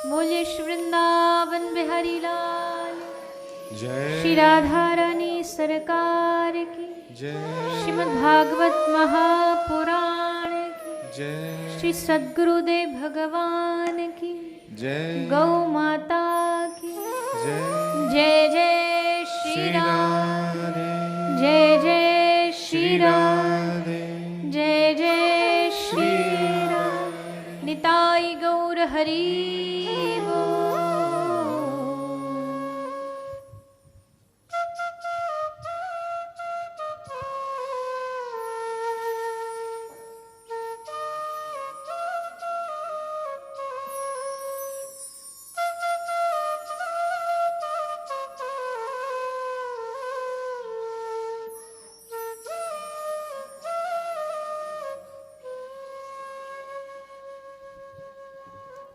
बोलिए श्री वृंदावन बिहारी लाल जय श्री राधा रानी सरकार की जय श्रीमद् भागवत महापुराण की जय श्री सद्गुरुदेव भगवान की जय गौ माता की जय जय जय श्री श्री राम राधे जय जय श्री श्री राम राधे जय जय श्री राम निताई गौर हरि बोल।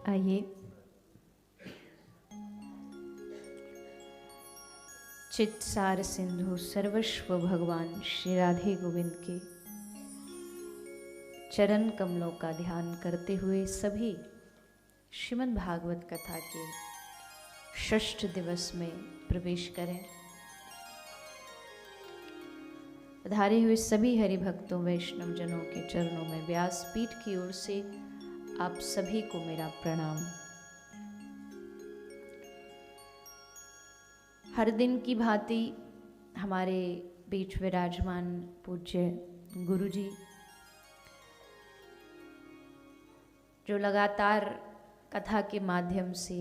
आइए चित्सार सिंधु सर्वस्व भगवान श्री राधे गोविंद के चरण कमलों का ध्यान करते हुए सभी श्रीमद् भागवत कथा के षष्ठ दिवस में प्रवेश करें। पधारे हुए सभी हरि भक्तों वैष्णव जनों के चरणों में व्यासपीठ की ओर से आप सभी को मेरा प्रणाम। हर दिन की भांति हमारे बीच विराजमान पूज्य गुरुजी जो लगातार कथा के माध्यम से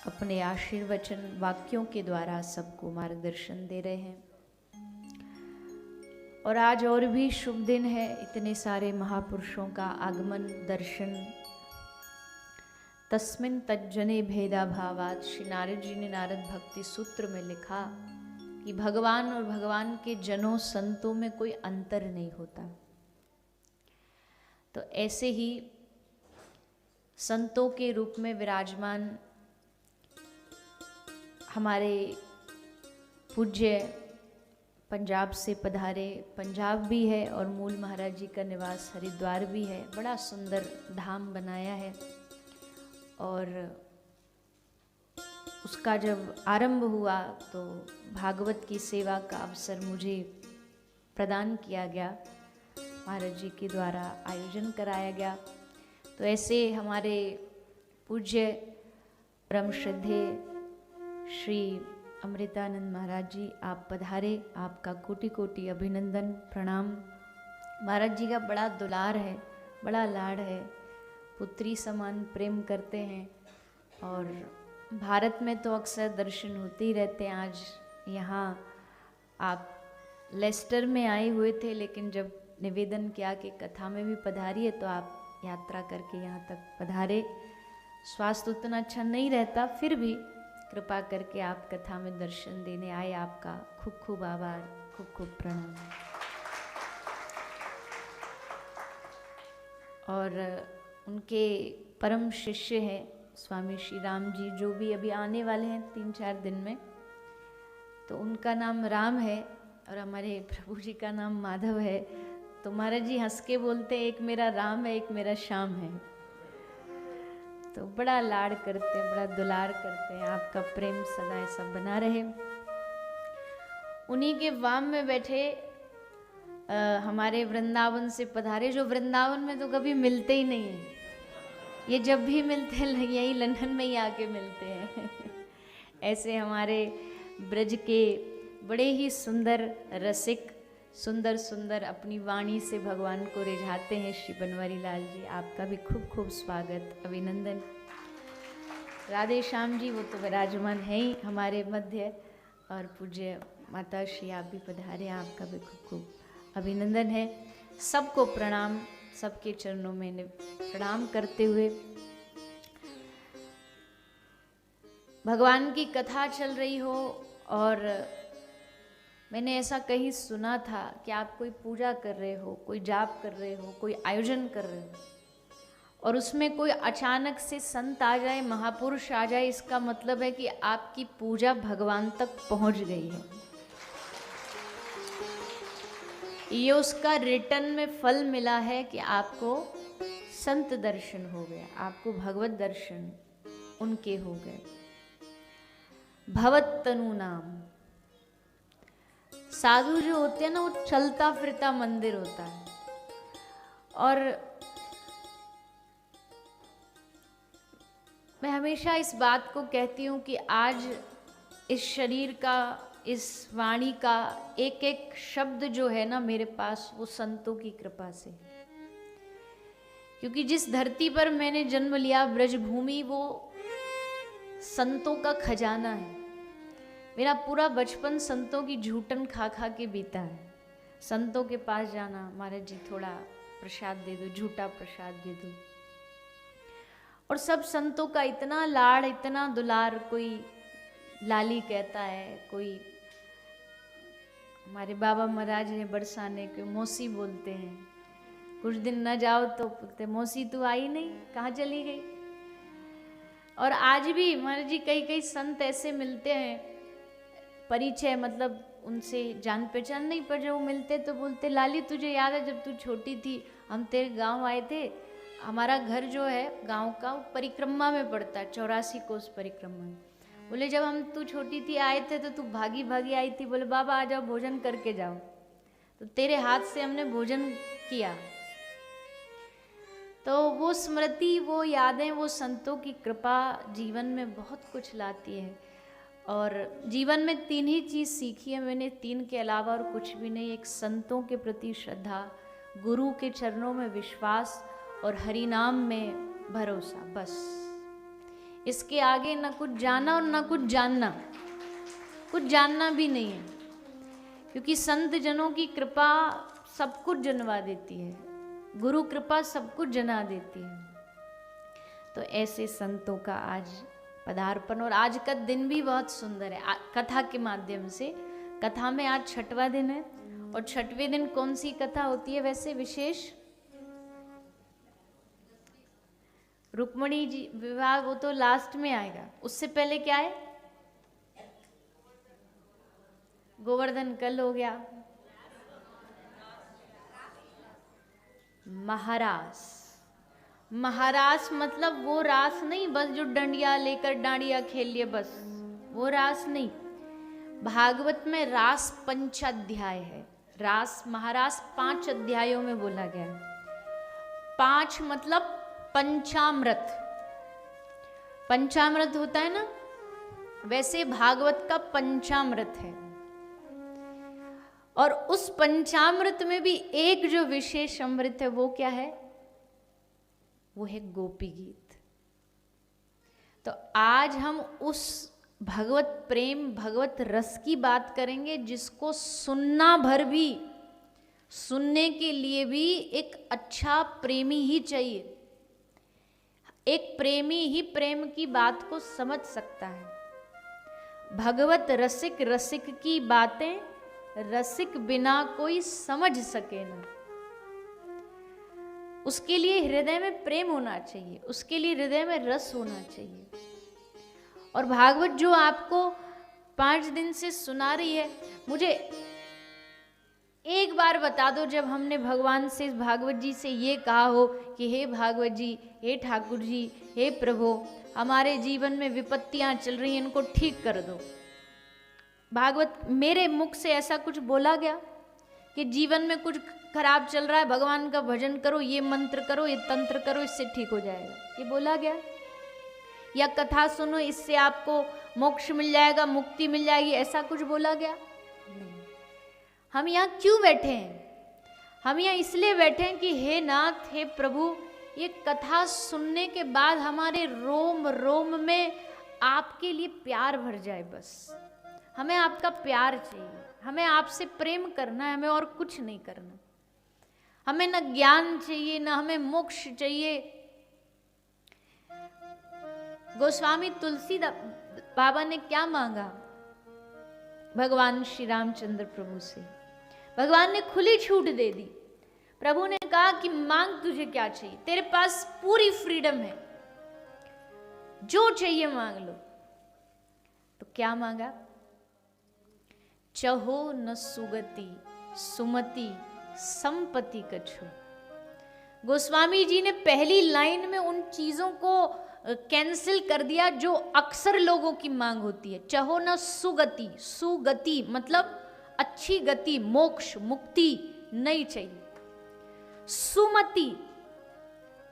अपने आशीर्वचन वाक्यों के द्वारा सबको मार्गदर्शन दे रहे हैं। और आज और भी शुभ दिन है, इतने सारे महापुरुषों का आगमन दर्शन। तस्मिन् तज्जने भेदा भावात, श्री नारद जी ने नारद भक्ति सूत्र में लिखा कि भगवान और भगवान के जनों संतों में कोई अंतर नहीं होता। तो ऐसे ही संतों के रूप में विराजमान हमारे पूज्य पंजाब से पधारे, पंजाब भी है और मूल महाराज जी का निवास हरिद्वार भी है। बड़ा सुंदर धाम बनाया है और उसका जब आरंभ हुआ तो भागवत की सेवा का अवसर मुझे प्रदान किया गया, महाराज जी के द्वारा आयोजन कराया गया। तो ऐसे हमारे पूज्य परम श्रद्धेय श्री अमृतानंद महाराज जी आप पधारे, आपका कोटि कोटि अभिनंदन प्रणाम। महाराज जी का बड़ा दुलार है, बड़ा लाड है, पुत्री समान प्रेम करते हैं और भारत में तो अक्सर दर्शन होते ही रहते हैं। आज यहाँ आप लेस्टर में आए हुए थे, लेकिन जब निवेदन किया कि कथा में भी पधारिए तो आप यात्रा करके यहाँ तक पधारे। स्वास्थ्य उतना अच्छा नहीं रहता, फिर भी कृपा करके आप कथा में दर्शन देने आए। आपका खूब खूब आभार, खूब खूब प्रणाम। और उनके परम शिष्य हैं स्वामी श्री राम जी, जो भी अभी आने वाले हैं 3-4 दिन में। तो उनका नाम राम है और हमारे प्रभु जी का नाम माधव है। तो महाराज जी हंस के बोलते हैं, एक मेरा राम है, एक मेरा श्याम है। तो बड़ा लाड़ करते हैं, बड़ा दुलार करते हैं। आपका प्रेम सदा ऐसा बना रहे। उन्हीं के वाम में बैठे हमारे वृंदावन से पधारे, जो वृंदावन में तो कभी मिलते ही नहीं हैं। ये जब भी मिलते हैं यही लंदन में ही आके मिलते हैं। ऐसे हमारे ब्रज के बड़े ही सुंदर रसिक, सुंदर सुंदर अपनी वाणी से भगवान को रिझाते हैं श्री बनवारी लाल जी। आपका भी खूब खूब स्वागत, अभिनंदन। राधे श्याम जी वो तो विराजमान है ही हमारे मध्य, और पूज्य माता श्री आप भी पधारे, आपका भी खूब खूब अभिनंदन है। सबको प्रणाम, सबके चरणों में प्रणाम करते हुए भगवान की कथा चल रही हो। और मैंने ऐसा कहीं सुना था कि आप कोई पूजा कर रहे हो, कोई जाप कर रहे हो, कोई आयोजन कर रहे हो और उसमें कोई अचानक से संत आ जाए, महापुरुष आ जाए, इसका मतलब है कि आपकी पूजा भगवान तक पहुंच गई है। ये उसका रिटर्न में फल मिला है कि आपको संत दर्शन हो गया, आपको भगवत दर्शन उनके हो गए। भवत तनु नाम, साधु जो होते हैं ना वो चलता फिरता मंदिर होता है। और मैं हमेशा इस बात को कहती हूँ कि आज इस शरीर का, इस वाणी का एक एक शब्द जो है ना मेरे पास, वो संतों की कृपा से। क्योंकि जिस धरती पर मैंने जन्म लिया, ब्रजभूमि, वो संतों का खजाना है। मेरा पूरा बचपन संतों की झूठन खा खा के बीता है। संतों के पास जाना, महाराज जी थोड़ा प्रसाद दे दो, झूठा प्रसाद दे दो। और सब संतों का इतना लाड़, इतना दुलार, कोई लाली कहता है, कोई हमारे बाबा महाराज ने बरसाने को मौसी बोलते हैं। कुछ दिन न जाओ तो बोलते मौसी तू आई नहीं, कहाँ चली गई। और आज भी महाराज जी कई कई संत ऐसे मिलते हैं, परिचय मतलब उनसे जान पहचान नहीं, पर जब वो मिलते तो बोलते लाली तुझे याद है जब तू छोटी थी हम तेरे गांव आए थे। हमारा घर जो है गांव का परिक्रमा में पड़ता है, 84 कोस परिक्रमा में। बोले जब हम तू छोटी थी आए थे तो तू भागी भागी आई थी। बोले बाबा आ जाओ भोजन करके जाओ, तो तेरे हाथ से हमने भोजन किया। तो वो स्मृति, वो यादें, वो संतों की कृपा जीवन में बहुत कुछ लाती है। और जीवन में 3 ही चीज़ सीखी है मैंने, 3 के अलावा और कुछ भी नहीं। एक संतों के प्रति श्रद्धा, गुरु के चरणों में विश्वास और हरि नाम में भरोसा, बस। इसके आगे ना कुछ जाना और ना कुछ जानना, कुछ जानना भी नहीं है। क्योंकि संत जनों की कृपा सब कुछ जनवा देती है, गुरु कृपा सब कुछ जना देती है। तो ऐसे संतों का आज पदार्पण, और आज का दिन भी बहुत सुंदर है कथा के माध्यम से। कथा में आज 6वां दिन है, और 6वें दिन कौन सी कथा होती है वैसे विशेष? रुक्मणी जी विवाह, वो तो लास्ट में आएगा। उससे पहले क्या है? गोवर्धन कल हो गया। महारास, महारास मतलब वो रास नहीं बस जो डंडिया लेकर डांडिया खेल लिए, बस वो रास नहीं। भागवत में रास 5 अध्याय है। रास, महारास 5 अध्यायों में बोला गया है। 5 मतलब पंचामृत। पंचामृत होता है ना, वैसे भागवत का पंचामृत है। और उस पंचामृत में भी एक जो विशेष अमृत है वो क्या है? वो है गोपी गीत। तो आज हम उस भगवत प्रेम, भगवत रस की बात करेंगे जिसको सुनना भर भी, सुनने के लिए भी एक अच्छा प्रेमी ही चाहिए। एक प्रेमी ही प्रेम की बात को समझ सकता है। भगवत रसिक, रसिक की बातें रसिक बिना कोई समझ सके ना। उसके लिए हृदय में प्रेम होना चाहिए, उसके लिए हृदय में रस होना चाहिए। और भागवत जो आपको 5 दिन से सुना रही है, मुझे एक बार बता दो जब हमने भगवान से, भागवत जी से ये कहा हो कि हे भागवत जी, हे ठाकुर जी, हे प्रभु, हमारे जीवन में विपत्तियां चल रही हैं, इनको ठीक कर दो। भागवत मेरे मुख से ऐसा कुछ बोला गया कि जीवन में कुछ खराब चल रहा है, भगवान का भजन करो, ये मंत्र करो, ये तंत्र करो, इससे ठीक हो जाएगा, ये बोला गया? या कथा सुनो इससे आपको मोक्ष मिल जाएगा, मुक्ति मिल जाएगी, ऐसा कुछ बोला गया? नहीं। हम यहाँ क्यों बैठे हैं? हम यहाँ इसलिए बैठे हैं कि हे नाथ, हे प्रभु, ये कथा सुनने के बाद हमारे रोम रोम में आपके लिए प्यार भर जाए। बस हमें आपका प्यार चाहिए, हमें आपसे प्रेम करना है, हमें और कुछ नहीं करना। हमें न ज्ञान चाहिए, न हमें मोक्ष चाहिए। गोस्वामी तुलसी बाबा ने क्या मांगा भगवान श्री रामचंद्र प्रभु से? भगवान ने खुली छूट दे दी। प्रभु ने कहा कि मांग, तुझे क्या चाहिए, तेरे पास पूरी फ्रीडम है, जो चाहिए मांग लो। तो क्या मांगा? चहो न सुगति सुमति संपत्ति कछु। गोस्वामी जी ने पहली लाइन में उन चीजों को कैंसिल कर दिया जो अक्सर लोगों की मांग होती है। चहो न सुगति, सुगति मतलब अच्छी गति, मोक्ष, मुक्ति नहीं चाहिए। सुमति,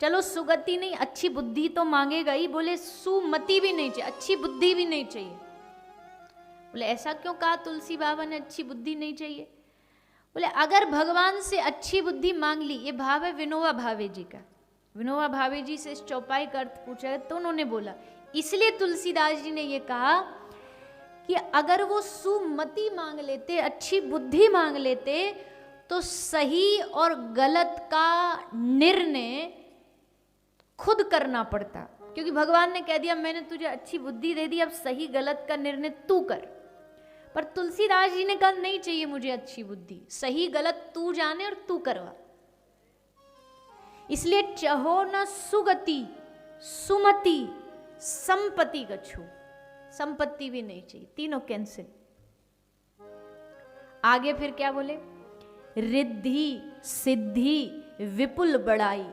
चलो सुगति नहीं, अच्छी बुद्धि तो मांगेगा ही, बोले सुमति भी नहीं चाहिए, अच्छी बुद्धि भी नहीं चाहिए। बोले ऐसा क्यों कहा तुलसी बाबा ने अच्छी बुद्धि नहीं चाहिए? बोले अगर भगवान से अच्छी बुद्धि मांग ली, ये भाव है विनोबा भावे जी का। विनोबा भावे जी से इस चौपाई का अर्थ पूछा तो उन्होंने बोला, इसलिए तुलसीदास जी ने ये कहा कि अगर वो सुमति मांग लेते, अच्छी बुद्धि मांग लेते, तो सही और गलत का निर्णय खुद करना पड़ता, क्योंकि भगवान ने कह दिया मैंने तुझे अच्छी बुद्धि दे दी, अब सही गलत का निर्णय तू कर। पर तुलसीदास जी ने कहा नहीं चाहिए मुझे अच्छी बुद्धि, सही गलत तू जाने और तू करवा। इसलिए चहो न सुगति, सुमति, संपत्ति गच्छू, संपत्ति भी नहीं चाहिए, तीनों कैंसिल। आगे फिर क्या बोले? रिद्धि सिद्धि विपुल बड़ाई,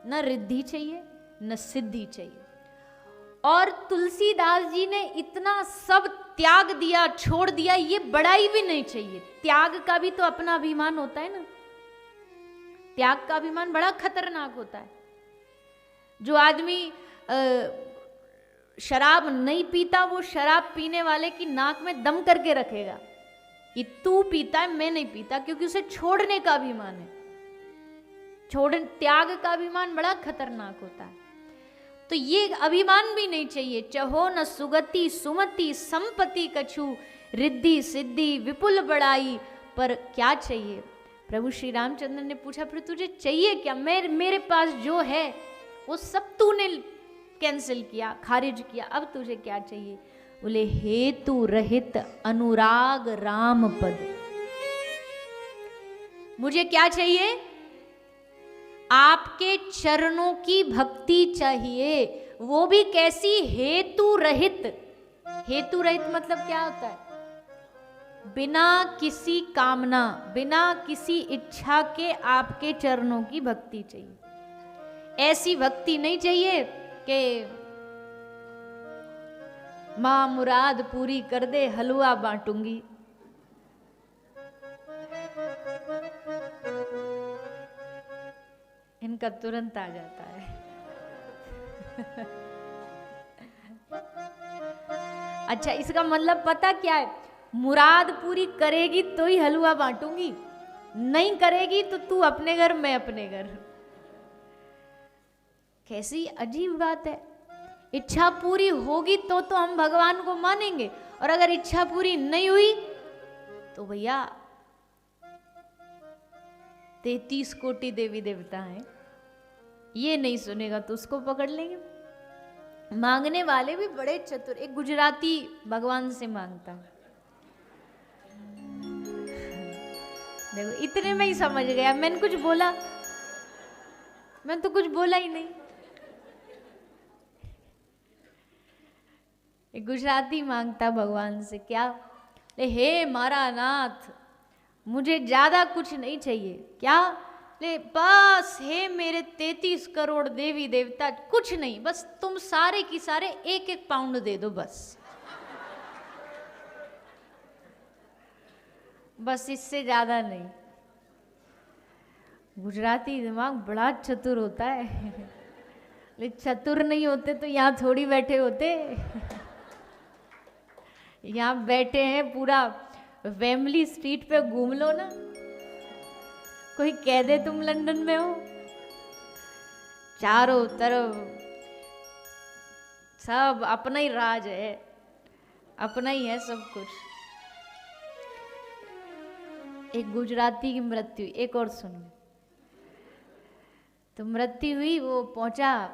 न रिद्धि चाहिए न सिद्धि चाहिए। और तुलसीदास जी ने इतना सब त्याग दिया, छोड़ दिया, ये बड़ाई भी नहीं चाहिए। त्याग का भी तो अपना अभिमान होता है ना, त्याग का अभिमान बड़ा खतरनाक होता है। जो आदमी शराब नहीं पीता, वो शराब पीने वाले की नाक में दम करके रखेगा कि तू पीता है मैं नहीं पीता, क्योंकि उसे छोड़ने का अभिमान है। त्याग का अभिमान बड़ा खतरनाक होता है, तो ये अभिमान भी नहीं चाहिए। चहो न सुगति सुमति संपत्ति कछु, रिद्धि सिद्धि विपुल बड़ाई। पर क्या चाहिए? प्रभु श्री रामचंद्र ने पूछा फिर तुझे चाहिए क्या? मेरे पास जो है वो सब तूने कैंसिल किया, खारिज किया, अब तुझे क्या चाहिए? बोले हेतु रहित अनुराग राम पद। मुझे क्या चाहिए? आपके चरणों की भक्ति चाहिए, वो भी कैसी? हेतु रहित। हेतु रहित मतलब क्या होता है? बिना किसी कामना, बिना किसी इच्छा के आपके चरणों की भक्ति चाहिए। ऐसी भक्ति नहीं चाहिए कि मां मुराद पूरी कर दे हलवा बांटूंगी। इनका तुरंत आ जाता है। अच्छा, इसका मतलब पता क्या है? मुराद पूरी करेगी तो ही हलवा बांटूंगी, नहीं करेगी तो तू अपने घर मैं अपने घर। कैसी अजीब बात है। इच्छा पूरी होगी तो हम भगवान को मानेंगे, और अगर इच्छा पूरी नहीं हुई तो भैया 33 कोटि देवी देवता हैं, ये नहीं सुनेगा तो उसको पकड़ लेंगे। मांगने वाले भी बड़े चतुर। एक गुजराती भगवान से मांगता है, देखो इतने में ही समझ गया। मैंने कुछ बोला? मैं तो कुछ बोला ही नहीं। एक गुजराती मांगता भगवान से क्या? हे मारा नाथ, मुझे ज्यादा कुछ नहीं चाहिए। क्या? ले बस हे मेरे 33 करोड़ देवी देवता, कुछ नहीं, बस तुम सारे की सारे 1-1 पाउंड दे दो, बस इससे ज्यादा नहीं। गुजराती दिमाग बड़ा चतुर होता है। लेकिन चतुर नहीं होते तो यहाँ थोड़ी बैठे होते। यहाँ बैठे हैं, पूरा वेमली स्ट्रीट पे घूम लो ना, कोई कह दे तुम लंदन में हो। चारों तरफ सब अपना ही राज है, अपना ही है सब कुछ। एक गुजराती की मृत्यु, एक और सुनो। तो मृत्यु हुई, वो पहुंचा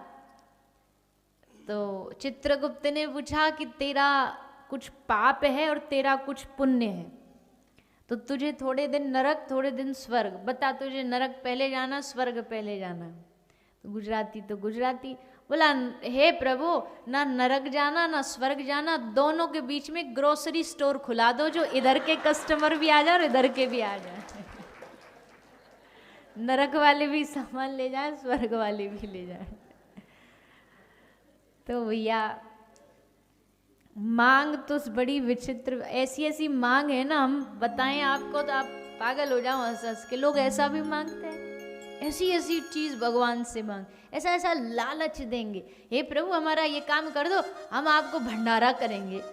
तो चित्रगुप्त ने पूछा कि तेरा कुछ पाप है और तेरा कुछ पुण्य है, तो तुझे थोड़े दिन नरक थोड़े दिन स्वर्ग, बता तुझे नरक पहले जाना स्वर्ग पहले जाना। तो गुजराती बोला हे प्रभु, ना नरक जाना ना स्वर्ग जाना, दोनों के बीच में ग्रोसरी स्टोर खुला दो, जो इधर के कस्टमर भी आ जाए और इधर के भी आ जाए। नरक वाले भी सामान ले जाए, स्वर्ग वाले भी ले जाए। तो भैया मांग तो बड़ी विचित्र, ऐसी ऐसी मांग है ना, हम बताएं आपको तो आप पागल हो जाओ हंस हंस के। लोग ऐसा भी मांगते हैं, ऐसी ऐसी चीज भगवान से मांग, ऐसा ऐसा लालच देंगे, हे प्रभु हमारा ये काम कर दो, हम आपको भंडारा करेंगे,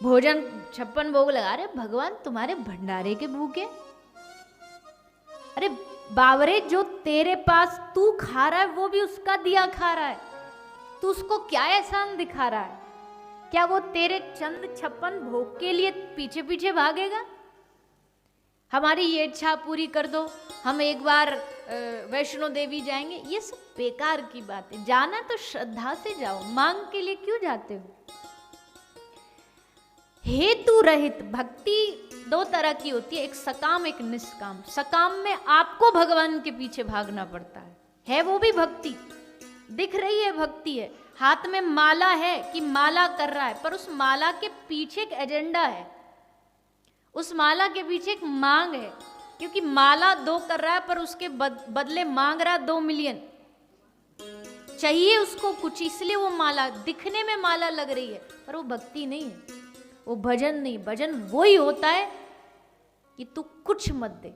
भोजन 56 भोग लगा रहे। भगवान तुम्हारे भंडारे के भूखे? अरे बावरे, जो तेरे पास तू खा रहा है वो भी उसका दिया खा रहा है, तू उसको क्या एहसान दिखा रहा है? क्या वो तेरे चंद 56 भोग के लिए पीछे पीछे भागेगा? हमारी ये इच्छा पूरी कर दो, हम एक बार वैष्णो देवी जाएंगे, ये सब बेकार की बात है। जाना तो श्रद्धा से जाओ, मांग के लिए क्यों जाते हो? हेतु रहित भक्ति 2 तरह की होती है, एक सकाम एक निष्काम। सकाम में आपको भगवान के पीछे भागना पड़ता है वो भी भक्ति, दिख रही है भक्ति है, हाथ में माला है कि माला कर रहा है, पर उस माला के पीछे एक एजेंडा है, उस माला के पीछे एक मांग है, क्योंकि माला 2 कर रहा है पर उसके बदले मांग रहा है 2 मिलियन, चाहिए उसको कुछ, इसलिए वो माला दिखने में माला लग रही है, पर वो भक्ति नहीं है, वो भजन नहीं। भजन वो ही होता है कि तू कुछ मत दे।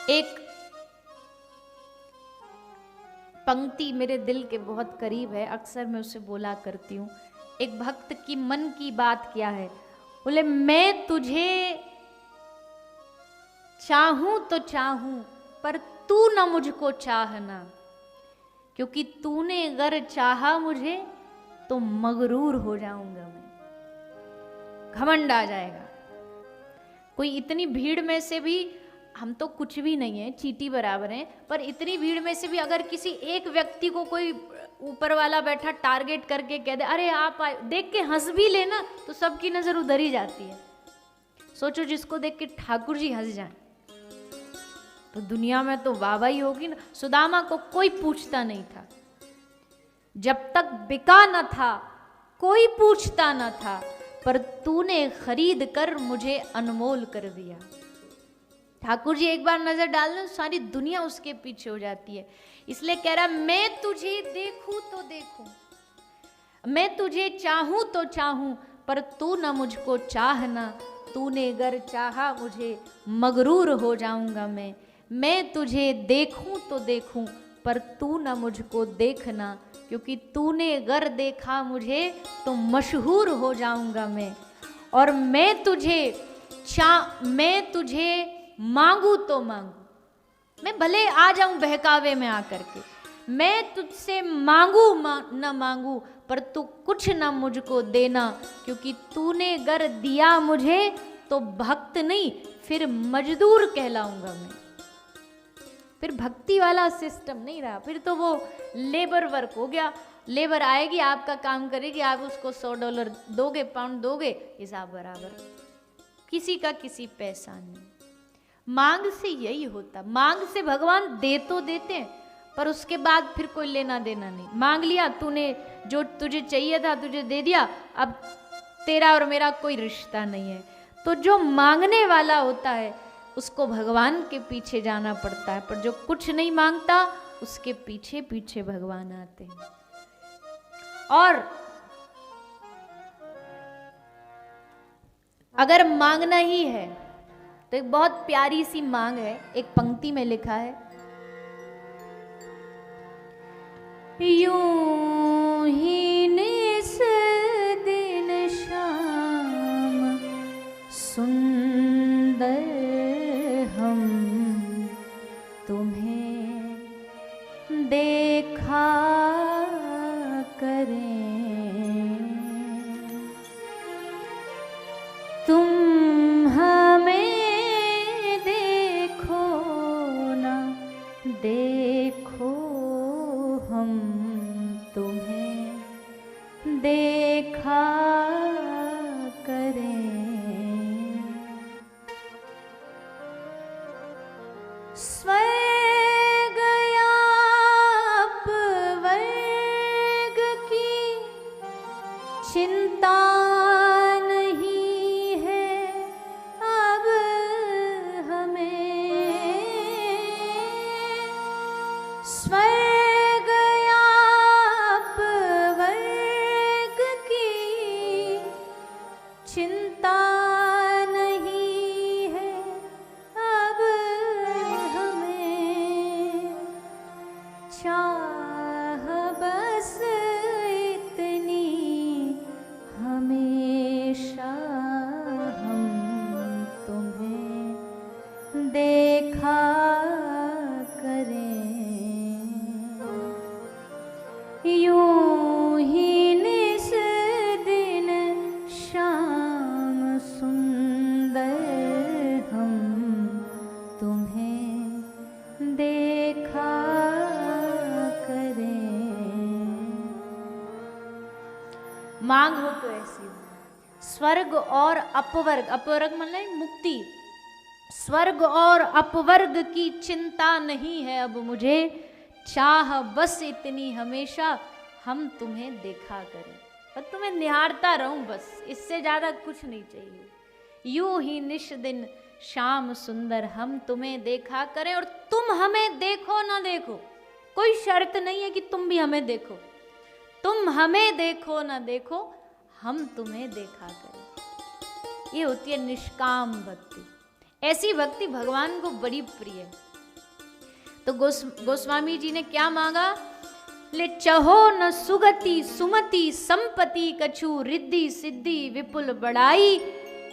एक पंक्ति मेरे दिल के बहुत करीब है, अक्सर मैं उसे बोला करती हूँ। एक भक्त की मन की बात क्या है, बोले मैं तुझे चाहूं तो चाहूं पर तू न मुझको चाहना, क्योंकि तूने अगर चाहा मुझे तो मगरूर हो जाऊंगा मैं, घमंड आ जाएगा। कोई इतनी भीड़ में से भी, हम तो कुछ भी नहीं है, चींटी बराबर हैं, पर इतनी भीड़ में से भी अगर किसी एक व्यक्ति को कोई ऊपर वाला बैठा टारगेट करके कह दे अरे आप आए, देख के हंस भी लेना, तो सबकी नजर उधर ही जाती है। सोचो जिसको देख के ठाकुर जी हंस जाए तो दुनिया में तो वाहवाही होगी ना। सुदामा को कोई पूछता नहीं था, जब तक बिका न था कोई पूछता न था, पर तूने खरीद कर मुझे अनमोल कर दिया। ठाकुर जी एक बार नजर डालना, सारी दुनिया उसके पीछे हो जाती है। इसलिए कह रहा मैं तुझे देखूं तो देखूं, मैं तुझे चाहूं तो चाहूं, पर तू न मुझको चाहना, तूने अगर चाहा मुझे मगरूर हो जाऊंगा मैं तुझे देखूं तो देखूं, पर तू न मुझको देखना, क्योंकि तूने अगर देखा मुझे तो मशहूर हो जाऊंगा मैं। और मैं तुझे मांगू तो मांगू, मैं भले आ जाऊं बहकावे में आकर के, मैं तुझसे मांगू न मांगू, पर तू कुछ न मुझको देना, क्योंकि तूने अगर दिया मुझे तो भक्त नहीं फिर मजदूर कहलाऊंगा मैं। फिर भक्ति वाला सिस्टम नहीं रहा, फिर तो वो लेबर वर्क हो गया। लेबर आएगी, आपका काम करेगी, आप उसको $100 दोगे, पाउंड दोगे, हिसाब बराबर, किसी का किसी पैसा नहीं। मांग से यही होता, मांग से भगवान दे तो देते हैं, पर उसके बाद फिर कोई लेना देना नहीं। मांग लिया तूने, जो तुझे चाहिए था तुझे दे दिया, अब तेरा और मेरा कोई रिश्ता नहीं है। तो जो मांगने वाला होता है उसको भगवान के पीछे जाना पड़ता है, पर जो कुछ नहीं मांगता उसके पीछे पीछे भगवान आते हैं। और अगर मांगना ही है तो एक बहुत प्यारी सी मांग है, एक पंक्ति में लिखा है, यूं ही निस दिन शाम सुंदर हम तुम्हें देखा करें, तुम हमें देखो ना देखो, हम तुम्हें देखा करें। स्वर्ग या अपवर्ग की चिंता नहीं है अब हमें, चाह बस इतनी हमेशा हम तुम्हें देखा करें, यूं ही निस दिन शाम सुंदर हम तुम्हें देखा करें। मांग हो तो ऐसी, स्वर्ग और अपवर्ग, अपवर्ग मतलब मुक्ति, स्वर्ग और अपवर्ग की चिंता नहीं है अब मुझे, चाह बस इतनी हमेशा हम तुम्हें देखा करें, पर तुम्हें निहारता रहूं बस, इससे ज्यादा कुछ नहीं चाहिए। यूं ही निश दिन शाम सुंदर हम तुम्हें देखा करें, और तुम हमें देखो ना देखो, कोई शर्त नहीं है कि तुम भी हमें देखो, तुम हमें देखो ना देखो, हम तुम्हें देखा करें। ये होती है निष्काम भक्ति। ऐसी भक्ति भगवान को बड़ी प्रिय है। तो गोस्वामी जी ने क्या मांगा? ले चहो न सुगति सुमति संपत्ति कछु, रिद्धि सिद्धि विपुल बड़ाई,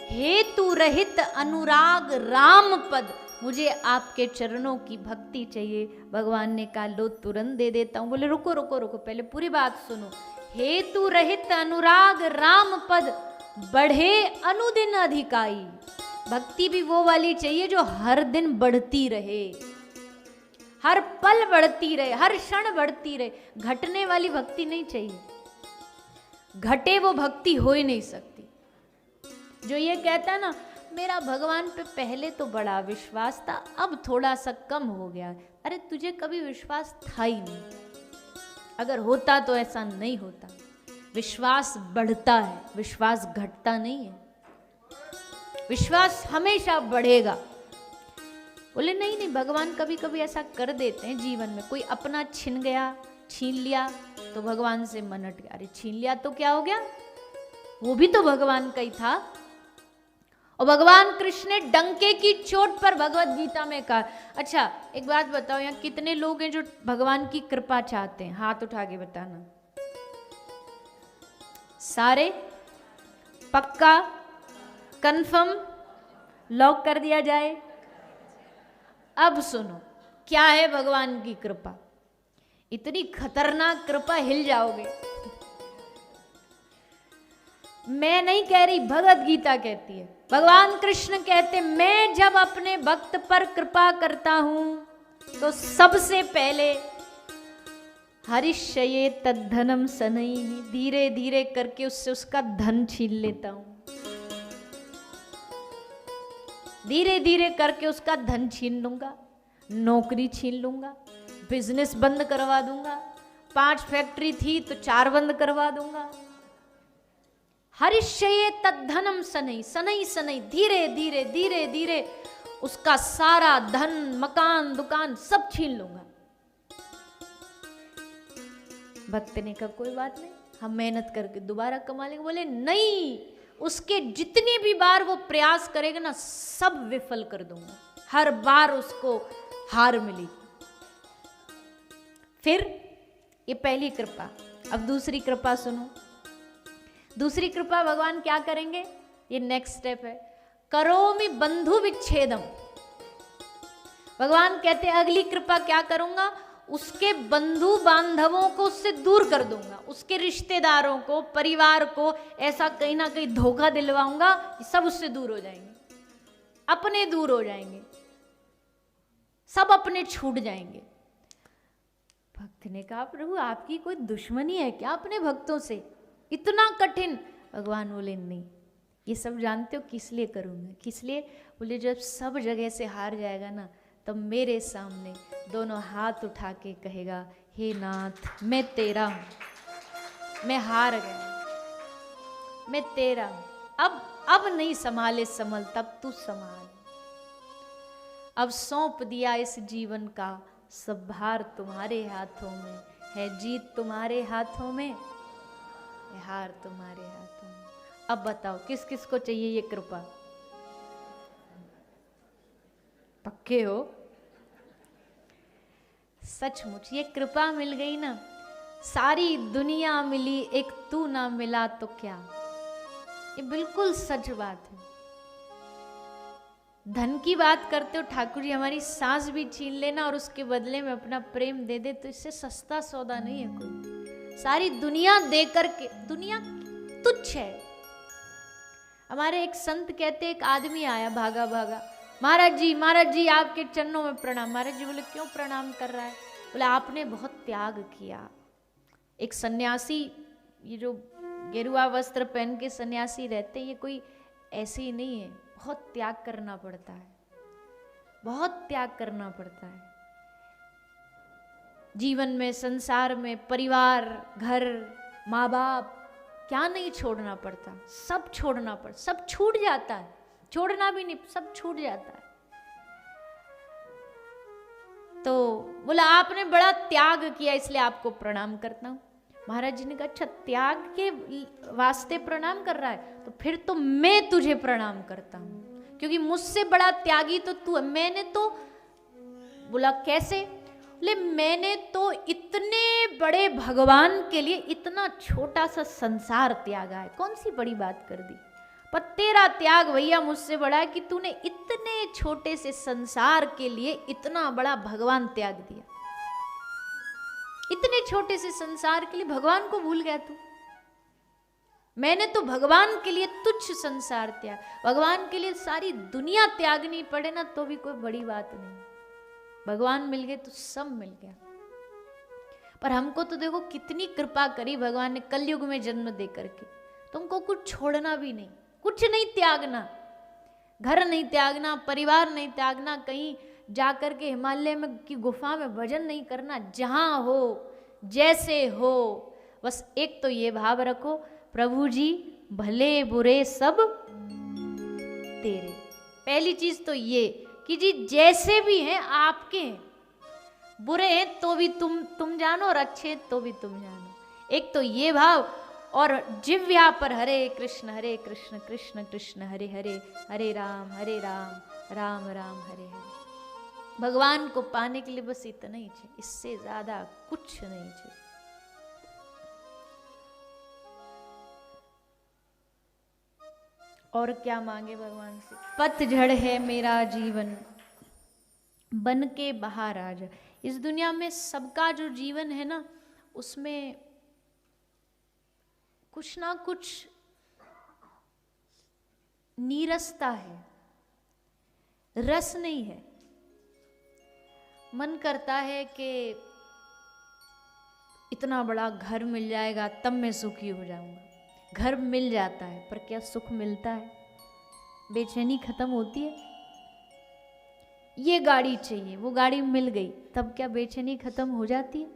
हेतु रहित अनुराग राम पद, मुझे आपके चरणों की भक्ति चाहिए। भगवान ने कहा लो तुरंत दे देता हूं। बोले रुको रुको रुको, पहले पूरी बात सुनो। हेतु रहित अनुराग राम पद, बढ़े अनुदिन अधिकाई। भक्ति भी वो वाली चाहिए जो हर दिन बढ़ती रहे, हर पल बढ़ती रहे, हर क्षण बढ़ती रहे। घटने वाली भक्ति नहीं चाहिए, घटे वो भक्ति हो ही नहीं सकती। जो ये कहता है ना मेरा भगवान पे पहले तो बड़ा विश्वास था, अब थोड़ा सा कम हो गया, अरे तुझे कभी विश्वास था ही नहीं। अगर होता तो ऐसा नहीं होता। विश्वास बढ़ता है, विश्वास घटता नहीं है। विश्वास हमेशा बढ़ेगा। बोले नहीं नहीं, भगवान कभी कभी ऐसा कर देते हैं जीवन में, कोई अपना छिन गया, छीन लिया तो भगवान से मन हट गया। अरे छीन लिया तो क्या हो गया, वो भी तो भगवान का ही था। और भगवान कृष्ण ने डंके की चोट पर भगवत गीता में कहा। अच्छा एक बात बताओ, यहाँ कितने लोग हैं जो भगवान की कृपा चाहते हैं? हाथ उठा के बताना। सारे? पक्का? कंफर्म? लॉक कर दिया जाए? अब सुनो क्या है भगवान की कृपा। इतनी खतरनाक कृपा, हिल जाओगे। मैं नहीं कह रही, भगवत गीता कहती है। भगवान कृष्ण कहते मैं जब अपने भक्त पर कृपा करता हूं तो सबसे पहले हरिष्ये तद्धनम सनैहि, धीरे धीरे करके उससे उसका धन छीन लेता हूं। धीरे धीरे करके उसका धन छीन लूंगा, नौकरी छीन लूंगा, बिजनेस बंद करवा दूंगा, 5 फैक्ट्री थी तो 4 बंद करवा दूंगा। हरिष्ये तद्धनम सनई, सनई सनई, धीरे धीरे धीरे धीरे उसका सारा धन, मकान, दुकान सब छीन लूंगा। भक्त ने कहा कोई बात नहीं, हम मेहनत करके दोबारा कमा लेंगे। बोले नहीं, उसके जितनी भी बार वो प्रयास करेगा ना, सब विफल कर दूंगा, हर बार उसको हार मिलेगी। फिर ये पहली कृपा। अब दूसरी कृपा सुनो। दूसरी कृपा भगवान क्या करेंगे, ये नेक्स्ट स्टेप है। करोमि बंधु विच्छेदम। भगवान कहते हैं अगली कृपा क्या करूंगा, उसके बंधु बांधवों को उससे दूर कर दूंगा, उसके रिश्तेदारों को, परिवार को ऐसा कहीं ना कहीं धोखा दिलवाऊंगा, सब उससे दूर हो जाएंगे, अपने दूर हो जाएंगे, सब अपने छूट जाएंगे। भक्त ने कहा प्रभु आपकी कोई दुश्मनी है क्या अपने भक्तों से, इतना कठिन? भगवान बोले नहीं, ये सब जानते हो किस लिए करूंगा, किस लिए? बोले जब सब जगह से हार जाएगा ना, तब मेरे सामने दोनों हाथ उठा के कहेगा हे नाथ मैं तेरा हूं, मैं हार गया, मैं तेरा हूं, अब नहीं संभाले संभल, तब तू संभाल। अब सौंप दिया इस जीवन का सब भार तुम्हारे हाथों में है, जीत तुम्हारे हाथों में, हार तुम्हारे हाथों में। अब बताओ किस किस को चाहिए ये कृपा? पक्के हो? सचमुच ये कृपा मिल गई ना, सारी दुनिया मिली एक तू ना मिला तो क्या। ये बिल्कुल सच बात है। धन की बात करते हो ठाकुर जी, हमारी सांस भी छीन लेना और उसके बदले में अपना प्रेम दे दे तो इससे सस्ता सौदा नहीं है कोई। सारी दुनिया दे करके, दुनिया तुच्छ है। हमारे एक संत कहते, एक आदमी आया भागा भागा, महाराज जी आपके चरणों में प्रणाम। महाराज जी बोले क्यों प्रणाम कर रहा है? बोले आपने बहुत त्याग किया। एक सन्यासी, ये जो गेरुआ वस्त्र पहन के सन्यासी रहते हैं, ये कोई ऐसे ही नहीं है, बहुत त्याग करना पड़ता है, बहुत त्याग करना पड़ता है। जीवन में, संसार में, परिवार, घर, माँ बाप, क्या नहीं छोड़ना पड़ता, सब छोड़ना पड़ता, सब छूट जाता है, छोड़ना भी नहीं, सब छूट जाता है। तो बोला आपने बड़ा त्याग किया इसलिए आपको प्रणाम करता हूं। महाराज जी ने कहा अच्छा त्याग के वास्ते प्रणाम कर रहा है, तो फिर तो मैं तुझे प्रणाम करता हूं, क्योंकि मुझसे बड़ा त्यागी तो तू है। मैंने तो, बोला कैसे? बोले मैंने तो इतने बड़े भगवान के लिए इतना छोटा सा संसार त्यागा है, कौन सी बड़ी बात कर दी, पर तेरा त्याग भैया मुझसे बड़ा है कि तूने इतने छोटे से संसार के लिए इतना बड़ा भगवान त्याग दिया। इतने छोटे से संसार के लिए भगवान को भूल गया तू। मैंने तो भगवान के लिए तुच्छ संसार त्याग, भगवान के लिए सारी दुनिया त्यागनी पड़े ना तो भी कोई बड़ी बात नहीं। भगवान मिल गए तो सब मिल गया। पर हमको तो देखो कितनी कृपा करी भगवान ने कलयुग में जन्म दे करके। तुमको कुछ छोड़ना भी नहीं, कुछ नहीं त्यागना, घर नहीं त्यागना, परिवार नहीं त्यागना, कहीं जाकर के हिमालय में की गुफा में भजन नहीं करना, जहां हो जैसे हो, बस एक तो ये भाव रखो प्रभु जी भले बुरे सब तेरे। पहली चीज तो ये कि जी जैसे भी हैं आपके हैं, बुरे हैं तो भी तुम जानो और अच्छे हैं तो भी तुम जानो। एक तो ये भाव, और जिव्या पर हरे कृष्ण कृष्ण कृष्ण हरे हरे, हरे राम राम राम हरे हरे। भगवान को पाने के लिए बस इतना ही चाहिए, इससे ज्यादा कुछ नहीं चाहिए। और क्या मांगे भगवान से? पतझड़ है मेरा जीवन बन के बाहर आ जा। इस दुनिया में सबका जो जीवन है ना, उसमें कुछ ना कुछ नीरसता है, रस नहीं है। मन करता है कि इतना बड़ा घर मिल जाएगा तब मैं सुखी हो जाऊंगा। घर मिल जाता है पर क्या सुख मिलता है? बेचैनी खत्म होती है। ये गाड़ी चाहिए, वो गाड़ी मिल गई, तब क्या बेचैनी खत्म हो जाती है?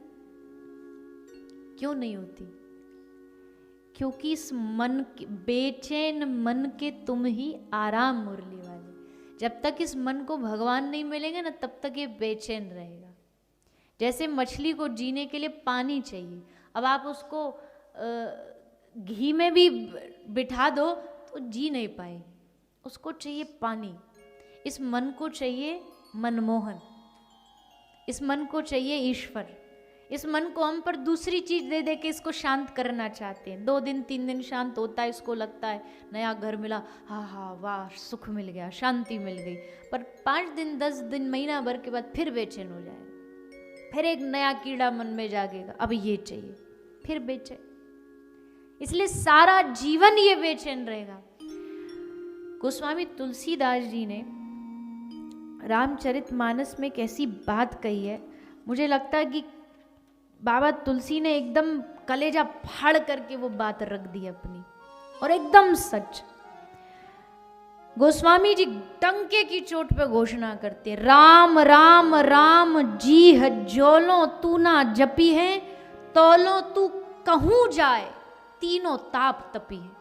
क्यों नहीं होती? क्योंकि इस मन के, बेचैन मन के तुम ही आराम मुरली वाले। जब तक इस मन को भगवान नहीं मिलेंगे ना, तब तक ये बेचैन रहेगा। जैसे मछली को जीने के लिए पानी चाहिए, अब आप उसको घी में भी बिठा दो तो जी नहीं पाएगी, उसको चाहिए पानी। इस मन को चाहिए मनमोहन, इस मन को चाहिए ईश्वर। इस मन को हम पर दूसरी चीज दे दे के इसको शांत करना चाहते हैं। 2 दिन 3 दिन शांत होता है, इसको लगता है नया घर मिला, हाँ वाह सुख मिल गया, शांति मिल गई। पर 5 दिन 10 दिन महीना भर के बाद फिर बेचैन हो जाएगा, फिर एक नया कीड़ा मन में जागेगा, अब ये चाहिए, फिर बेचैन। इसलिए सारा जीवन ये बेचैन रहेगा। गोस्वामी तुलसीदास जी ने रामचरितमानस में एक ऐसी बात कही है, मुझे लगता है कि बाबा तुलसी ने एकदम कलेजा फाड़ करके वो बात रख दी अपनी, और एकदम सच। गोस्वामी जी टंके की चोट पे घोषणा करते, राम राम राम जी जोलो तू ना जपी है, तोलो तू कहूं जाए तीनों ताप तपी है।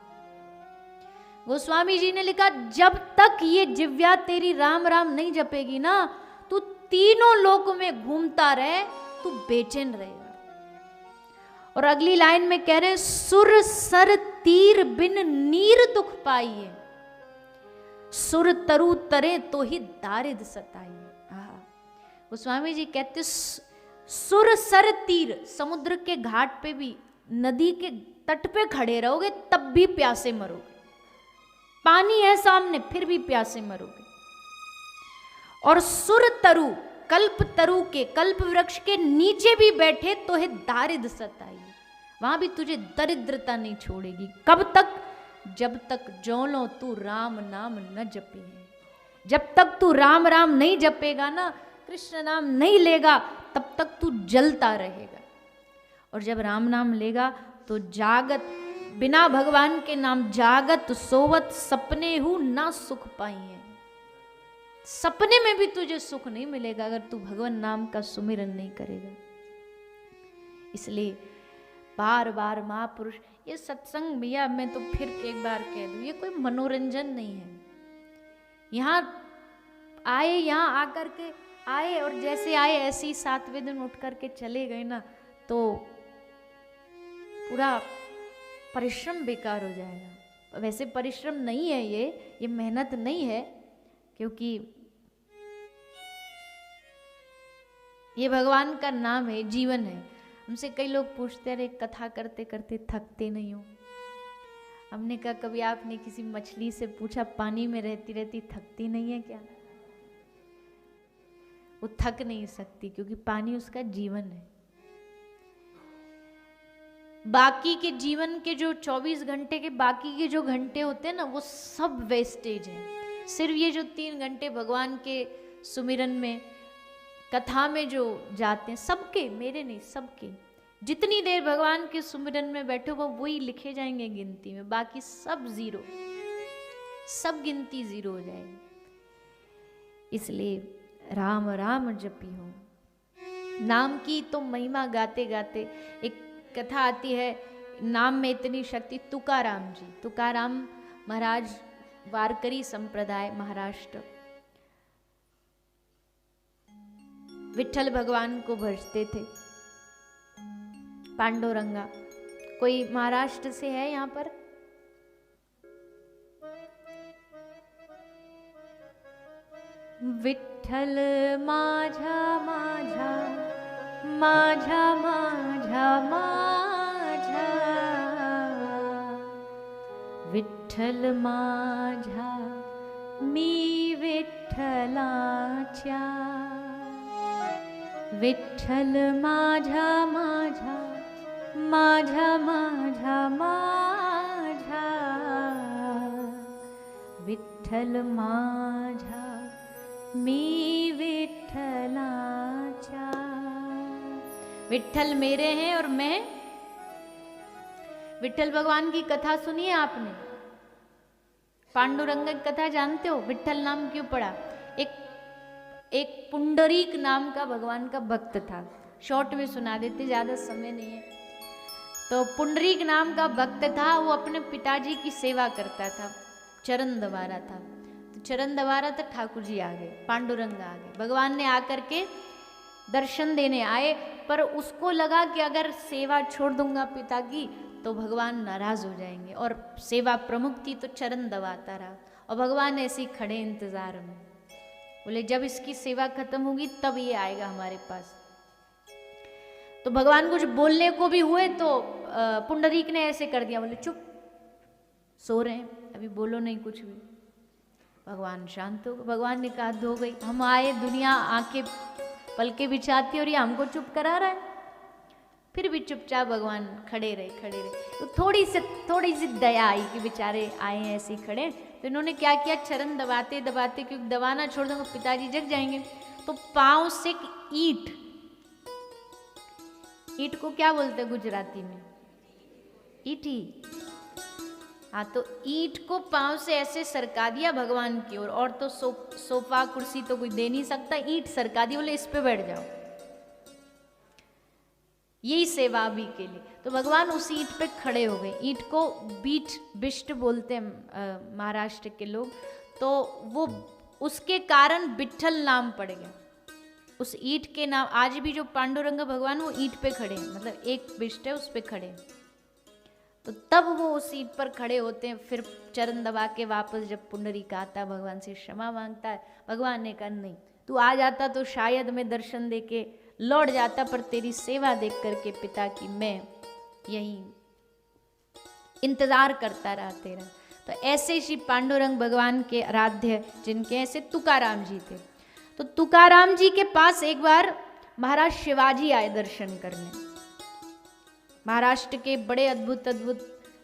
गोस्वामी जी ने लिखा जब तक ये जिव्या तेरी राम राम नहीं जपेगी ना, तू तीनों लोक में घूमता रहे, तू बेचैन रहेगा। और अगली लाइन में कह रहे सुर सर तीर बिन नीर दुख पाइए, सुर तरु तरे तो ही दारिद सताइए। गोस्वामी जी कहते सुर सर तीर, समुद्र के घाट पे भी, नदी के तट पे खड़े रहोगे तब भी प्यासे मरोगे। पानी है सामने फिर भी प्यासे मरोगे। और सुर तरु, कल्प तरु के, कल्प वृक्ष के नीचे भी बैठे तो है दारिद्र सताई, वहां भी तुझे दरिद्रता नहीं छोड़ेगी। कब तक? जब तक जोलो तू राम नाम न जपे। जब तक तू राम राम नहीं जपेगा ना, कृष्ण नाम नहीं लेगा, तब तक तू जलता रहेगा। और जब राम नाम लेगा तो जागत, बिना भगवान के नाम जागत सोवत सपने हूं ना सुख पाई है। सपने में भी तुझे सुख नहीं मिलेगा अगर तू भगवान नाम का सुमिरन नहीं करेगा। इसलिए बार बार महापुरुष, ये सत्संग भैया मैं तो फिर एक बार कह दूं, ये कोई मनोरंजन नहीं है। यहाँ आए, यहाँ आकर के आए और जैसे आए ऐसे ही 7वें दिन उठ करके चले गए ना, तो पूरा परिश्रम बेकार हो जाएगा। वैसे परिश्रम नहीं है ये मेहनत नहीं है, क्योंकि ये भगवान का नाम है, जीवन है। हमसे कई लोग पूछते रहे कथा करते करते थकते नहीं हो। हमने कहा कभी आपने किसी मछली से पूछा पानी में रहती रहती थकती नहीं है क्या? वो थक नहीं सकती क्योंकि पानी उसका जीवन है। बाकी के जीवन के जो 24 घंटे के बाकी के जो घंटे होते हैं ना, वो सब वेस्टेज है। सिर्फ ये जो 3 घंटे भगवान के सुमिरन में, कथा में जो जाते हैं, सबके, मेरे नहीं सबके, जितनी देर भगवान के सुमिरन में बैठो वो वही लिखे जाएंगे गिनती में, बाकी सब जीरो, सब गिनती जीरो हो जाएगी। इसलिए राम राम जपी हो। नाम की तो महिमा गाते गाते, एक कथा आती है, नाम में इतनी शक्ति। तुकाराम जी, तुकाराम महाराज वारकरी संप्रदाय, महाराष्ट्र, विठ्ठल भगवान को भजते थे। पांडुरंगा, कोई महाराष्ट्र से है यहाँ पर? विठ्ठल माझा माझा माझा माझा माझा, विठ्ठल माझा मी विठ्ठलाच्या, विठ्ठल माझा माझा माझा माझा माझा, विठ्ठल माझा मी विठ्ठलाच्या। विठ्ठल मेरे हैं और मैं, विठ्ठल भगवान की कथा सुनी है आपने? पांडुरंग की कथा जानते हो? विठ्ठल नाम क्यों पड़ा? एक पुंडरीक नाम का भगवान का भक्त था। शॉर्ट में सुना देते, ज्यादा समय नहीं है। तो पुंडरीक नाम का भक्त था, वो अपने पिताजी की सेवा करता था, चरण दबा रहा था। तो चरण दबा रहा था, ठाकुर जी आ गए, पांडुरंग आ गए। भगवान ने आकर के दर्शन देने आए, पर उसको लगा कि अगर सेवा छोड़ दूंगा पिता की तो भगवान नाराज हो जाएंगे, और सेवा प्रमुख थी तो चरण दबाता रहा। और भगवान ऐसे ही खड़े इंतजार में, बोले जब इसकी सेवा खत्म होगी तब ये आएगा हमारे पास। तो भगवान कुछ बोलने को भी हुए तो पुंडरीक ने ऐसे कर दिया, बोले चुप, सो रहे हैं, अभी बोलो नहीं कुछ भी। भगवान शांत हो गए। भगवान ने कहा हो गई, हम आए, दुनिया आंखें पलके बिछाती और ये हमको चुप करा रहा है। फिर भी चुपचाप भगवान खड़े रहे। तो थोड़ी सी दया आई कि बेचारे आए हैं ऐसे ही खड़े। तो इन्होंने क्या किया, चरण दबाते दबाते, क्योंकि दबाना छोड़ दूंगा पिताजी जग जाएंगे, तो पांव से ईंट को क्या बोलते हैं गुजराती में? ईटी। हाँ, तो ईंट को पांव से ऐसे सरका दिया भगवान की ओर, और तो सोफा कुर्सी तो कोई दे नहीं सकता, ईंट सरका दी, बोले इस पे बैठ जाओ, यही सेवा भी के लिए। तो भगवान उस ईंट पे खड़े हो गए। ईंट को बिष्ट बोलते हैं महाराष्ट्र के लोग, तो वो उसके कारण विठ्ठल नाम पड़ गया उस ईंट के नाम। आज भी जो पांडुरंग भगवान वो ईंट पे खड़े हैं, मतलब एक बिष्ट है उस पे खड़े हैं। तो तब वो उस सीट पर खड़े होते हैं। फिर चरण दबा के वापस जब पुंडरीक आता, भगवान से क्षमा मांगता है, भगवान ने कहा नहीं, तू आ जाता तो शायद मैं दर्शन दे के लौट जाता, पर तेरी सेवा देख करके पिता की मैं यही इंतजार करता रहा तेरा। तो ऐसे श्री पांडुरंग भगवान के आराध्य जिनके ऐसे तुकाराम जी थे। तो तुकाराम जी के पास एक बार महाराज शिवाजी आए दर्शन करने। महाराष्ट्र के बड़े अद्भुत अद्भुत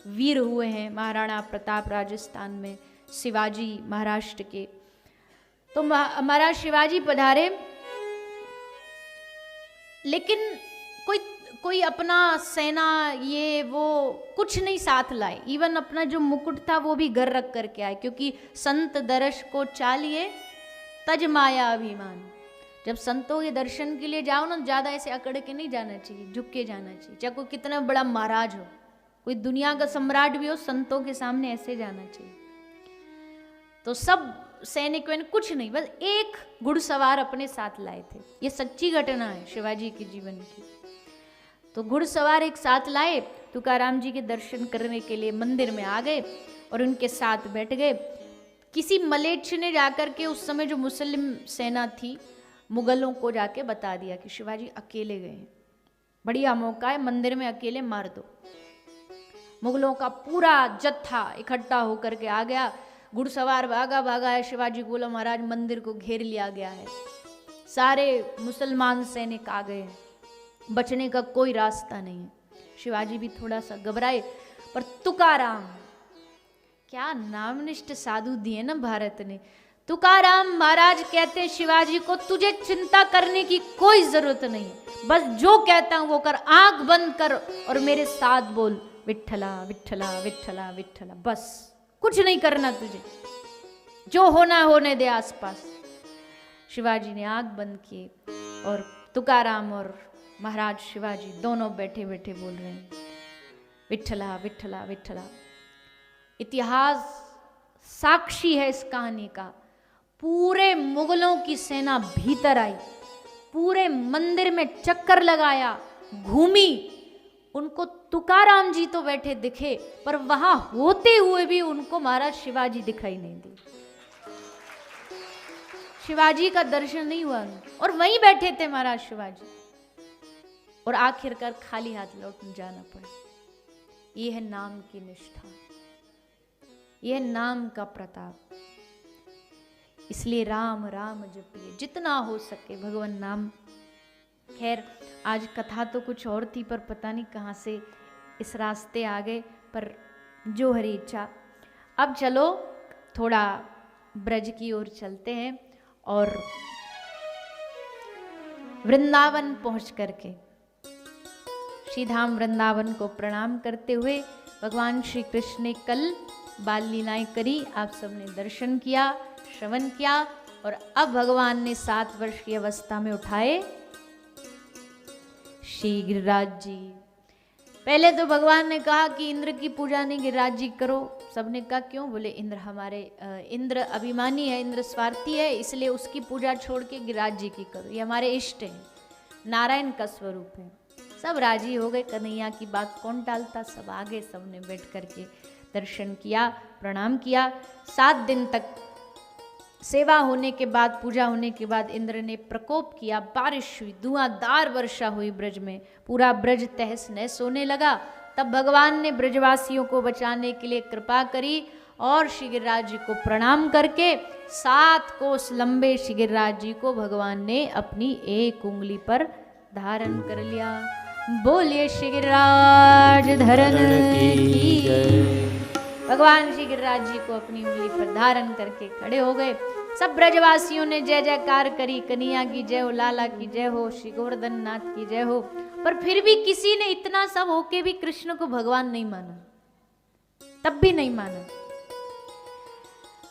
वीर हुए हैं, महाराणा प्रताप राजस्थान में, शिवाजी महाराष्ट्र के। तो महाराज शिवाजी पधारे, लेकिन कोई अपना सेना ये वो कुछ नहीं साथ लाए। इवन अपना जो मुकुट था वो भी घर रख करके आए, क्योंकि संत दर्श को चालिए तज माया अभिमान। जब संतों के दर्शन के लिए जाओ ना, ज्यादा ऐसे अकड़ के नहीं जाना चाहिए, झुक के जाना चाहिए। चाहे कोई कितना बड़ा महाराज हो, कोई दुनिया का सम्राट भी हो, संतों के सामने ऐसे जाना चाहिए। तो सब सैनिकों ने कुछ नहीं, बस एक घुड़सवार अपने साथ लाए थे। ये सच्ची घटना है शिवाजी के जीवन की। तो घुड़सवार एक साथ लाए, तुकाराम जी के दर्शन करने के लिए मंदिर में आ गए और उनके साथ बैठ गए। किसी मलेच्छ ने जाकर के उस समय जो मुस्लिम सेना थी, मुगलों को जाके बता दिया कि शिवाजी अकेले गए हैं, बढ़िया मौका है, मंदिर में अकेले मार दो। मुगलों का पूरा जत्था इकट्ठा होकर के आ गया, घुड़सवार भागा भागा है। शिवाजी बोला महाराज मंदिर को घेर लिया गया है, सारे मुसलमान सैनिक आ गए हैं, बचने का कोई रास्ता नहीं है। शिवाजी भी थोड़ा सा घबराए, पर तुकाराम, क्या नामनिष्ठ साधु दिए ना भारत ने। तुकाराम महाराज कहते हैं शिवाजी को, तुझे चिंता करने की कोई जरूरत नहीं, बस जो कहता हूं वो कर, आंख बंद कर और मेरे साथ बोल विठ्ठला विठ्ठला विठ्ठला विठ्ठला, बस कुछ नहीं करना तुझे, जो होना होने दे आसपास। शिवाजी ने आंख बंद किए और तुकाराम और महाराज शिवाजी दोनों बैठे बैठे बोल रहे हैं विठ्ठला विठ्ठला विठ्ठला। इतिहास साक्षी है इस कहानी का। पूरे मुगलों की सेना भीतर आई, पूरे मंदिर में चक्कर लगाया, घूमी, उनको तुकाराम जी तो बैठे दिखे, पर वहां होते हुए भी उनको महाराज शिवाजी दिखाई नहीं दी। शिवाजी का दर्शन नहीं हुआ और वहीं बैठे थे महाराज शिवाजी, और आखिरकार खाली हाथ लौट जाना पड़ा। यह है नाम की निष्ठा, यह नाम का प्रताप। इसलिए राम राम जपिए, जितना हो सके भगवान नाम। खैर आज कथा तो कुछ और थी, पर पता नहीं कहाँ से इस रास्ते आ गए, पर जो हरी इच्छा। अब चलो थोड़ा ब्रज की ओर चलते हैं और वृंदावन पहुंच करके श्री धाम वृंदावन को प्रणाम करते हुए, भगवान श्री कृष्ण ने कल बाल लीलाएं करी, आप सबने दर्शन किया, श्रवण किया, और अब भगवान ने 7 वर्ष की अवस्था में उठाए श्री गिरिराज जी। पहले तो भगवान ने कहा कि इंद्र की पूजा नहीं गिरिराज जी करो। सबने कहा क्यों? बोले इंद्र अभिमानी है, इंद्र स्वार्थी है, इसलिए उसकी पूजा छोड़ के गिरिराज जी की करो, ये हमारे इष्ट हैं, नारायण का स्वरूप है। सब राजी हो गए, कन्हैया की बात कौन टालता। सब आगे, सबने बैठ करके दर्शन किया, प्रणाम किया। 7 दिन तक सेवा होने के बाद, पूजा होने के बाद इंद्र ने प्रकोप किया, बारिश हुई, धुआंधार वर्षा हुई ब्रज में, पूरा ब्रज तहस नहस होने लगा। तब भगवान ने ब्रजवासियों को बचाने के लिए कृपा करी और श्री गिरिराज जी को प्रणाम करके 7 कोस लंबे श्री गिरिराज जी को भगवान ने अपनी एक उंगली पर धारण कर लिया। बोलिए श्री गिरिराज धरण की जय। भगवान श्री गिरिराज जी को अपनी उंगली पर धारण करके खड़े हो गए। सब ब्रजवासियों ने जय जयकार करी, कन्हैया की जय हो, लाला की जय हो, श्री गोवर्धन नाथ की जय हो। पर फिर भी किसी ने इतना सब होके भी कृष्ण को भगवान नहीं माना, तब भी नहीं माना।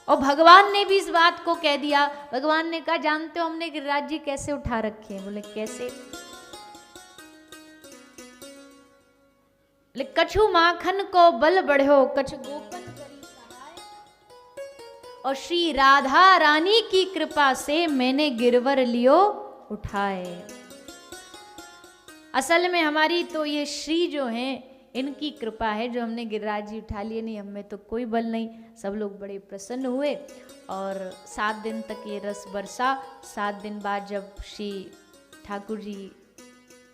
और भगवान ने भी इस बात को कह दिया। भगवान ने कहा जानते हो हमने गिरिराज जी कैसे उठा रखे हैं? बोले कैसे? कछु माखन को बल बढ़ो, कछु गोपन करी सहाय, और श्री राधा रानी की कृपा से मैंने गिरवर लियो उठाए। असल में हमारी तो ये श्री जो हैं इनकी कृपा है जो हमने गिरिराज जी उठा लिए, नहीं हमें तो कोई बल नहीं। सब लोग बड़े प्रसन्न हुए और 7 दिन तक ये रस बरसा। 7 दिन बाद जब श्री ठाकुर जी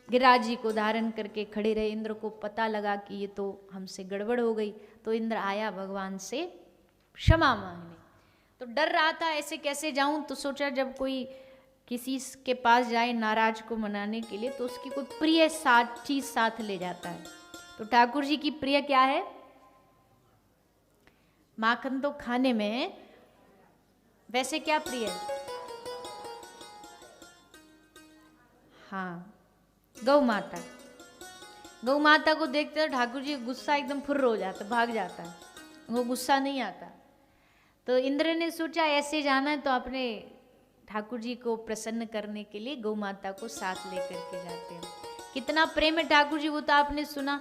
गिरिराज जी को धारण करके खड़े रहे। इंद्र को पता लगा कि ये तो हमसे गड़बड़ हो गई, तो इंद्र आया भगवान से क्षमा मांगने। तो डर रहा था ऐसे कैसे जाऊं, तो सोचा जब कोई किसी के पास जाए नाराज को मनाने के लिए तो उसकी कोई प्रिय चीज साथ ले जाता है। तो ठाकुर जी की प्रिय क्या है? माखन तो खाने में है, वैसे क्या प्रिय है? हाँ, गौ माता। गौ माता को देखते तो ठाकुर जी गुस्सा एकदम फुर्र हो जाता, भाग जाता है, वो गुस्सा नहीं आता। तो इंद्र ने सोचा ऐसे जाना है तो अपने ठाकुर जी को प्रसन्न करने के लिए गौ माता को साथ लेकर के जाते हैं। कितना प्रेम है ठाकुर जी, वो तो आपने सुना।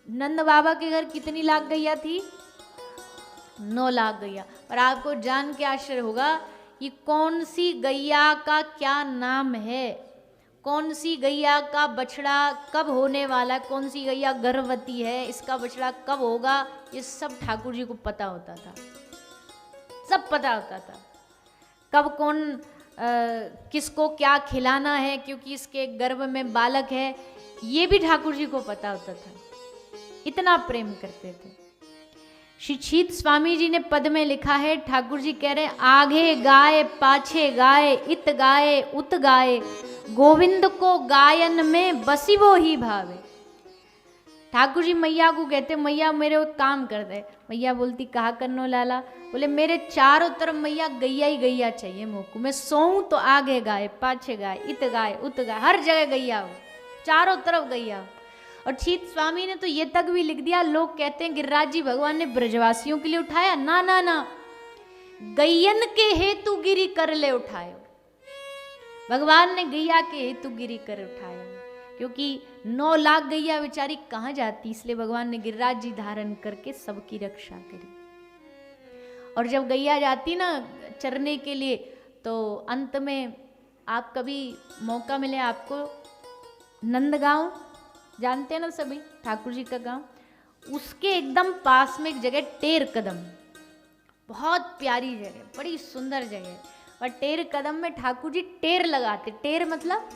नंद बाबा के घर कितनी लाख गैया थी? 9 लाख गैया। और आपको जान के आश्चर्य होगा ये कौन सी गैया का क्या नाम है, कौन सी गैया का बछड़ा कब होने वाला, कौन सी गैया गर्भवती है, इसका बछड़ा कब होगा, ये सब ठाकुर जी को पता होता था, सब पता होता था। कब कौन किसको क्या खिलाना है, क्योंकि इसके गर्भ में बालक है, ये भी ठाकुर जी को पता होता था। इतना प्रेम करते थे। श्री छीत स्वामी जी ने पद में लिखा है, ठाकुर जी कह रहे आगे गाए पाछे गाए, इत गाए उत गाए, गोविंद को गायन में बसी वो ही भावे। ठाकुर जी मैया को कहते मैया मेरे एक काम कर दे। मैया बोलती कहा करनो लाला? बोले मेरे चारों तरफ मैया गैया ही गैया चाहिए मोको, मैं सोऊं तो आगे गाए पाछे गाए, इत गाए उत गाए, हर जगह गैया हो, चारों तरफ गैया हो। और छीत स्वामी ने तो ये तक भी लिख दिया, लोग कहते हैं गिरिराज जी भगवान ने ब्रजवासियों के लिए उठाया, ना ना ना, गैयन के हेतु गिरी कर ले उठायो। भगवान ने गैया के हेतु गिरी कर उठाया, क्योंकि 9 लाख गैया बेचारी कहाँ जाती, इसलिए भगवान ने गिरिराज जी धारण करके सबकी रक्षा करी। और जब गैया जाती ना चरने के लिए, तो अंत में आप कभी मौका मिले आपको, नंदगांव जानते हैं ना सभी, ठाकुर जी का गांव, उसके एकदम पास में एक जगह टेर कदम, बहुत प्यारी जगह, बड़ी सुंदर जगह। और टेर कदम में ठाकुर जी टेर लगाते। टेर मतलब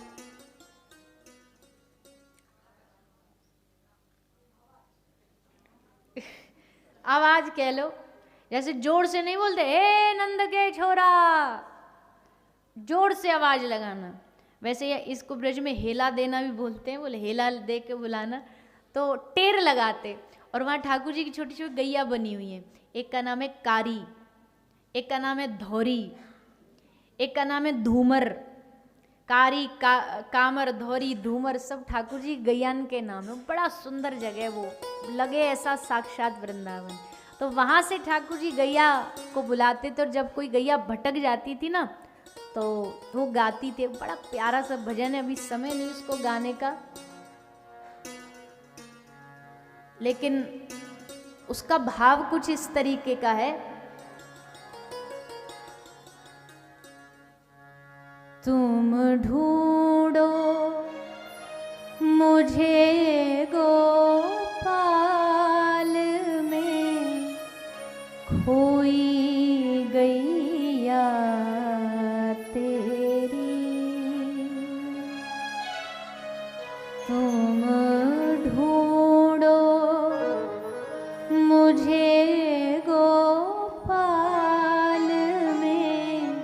आवाज कह लो, जैसे जोर से नहीं बोलते ए नंद के छोरा, जोर से आवाज लगाना। वैसे इसको ब्रज में हेला देना भी बोलते हैं, बोले हेला दे के बुलाना, तो टेर लगाते। और वहाँ ठाकुर जी की छोटी छोटी गैया बनी हुई है, एक का नाम है कारी, एक का नाम है धौरी, एक का नाम है धूमर। कारी कामर धौरी धूमर सब ठाकुर जी गैयान के नाम है। बड़ा सुंदर जगह, वो लगे ऐसा साक्षात वृंदावन। तो वहाँ से ठाकुर जी गैया को बुलाते थे, और जब कोई गैया भटक जाती थी ना तो वो गाती थी। बड़ा प्यारा सा भजन है, अभी समय नहीं उसको गाने का, लेकिन उसका भाव कुछ इस तरीके का है। तुम ढूंढो मुझे गोपाल में, खोई गैया तेरी। तुम ढूंढो मुझे गोपाल में,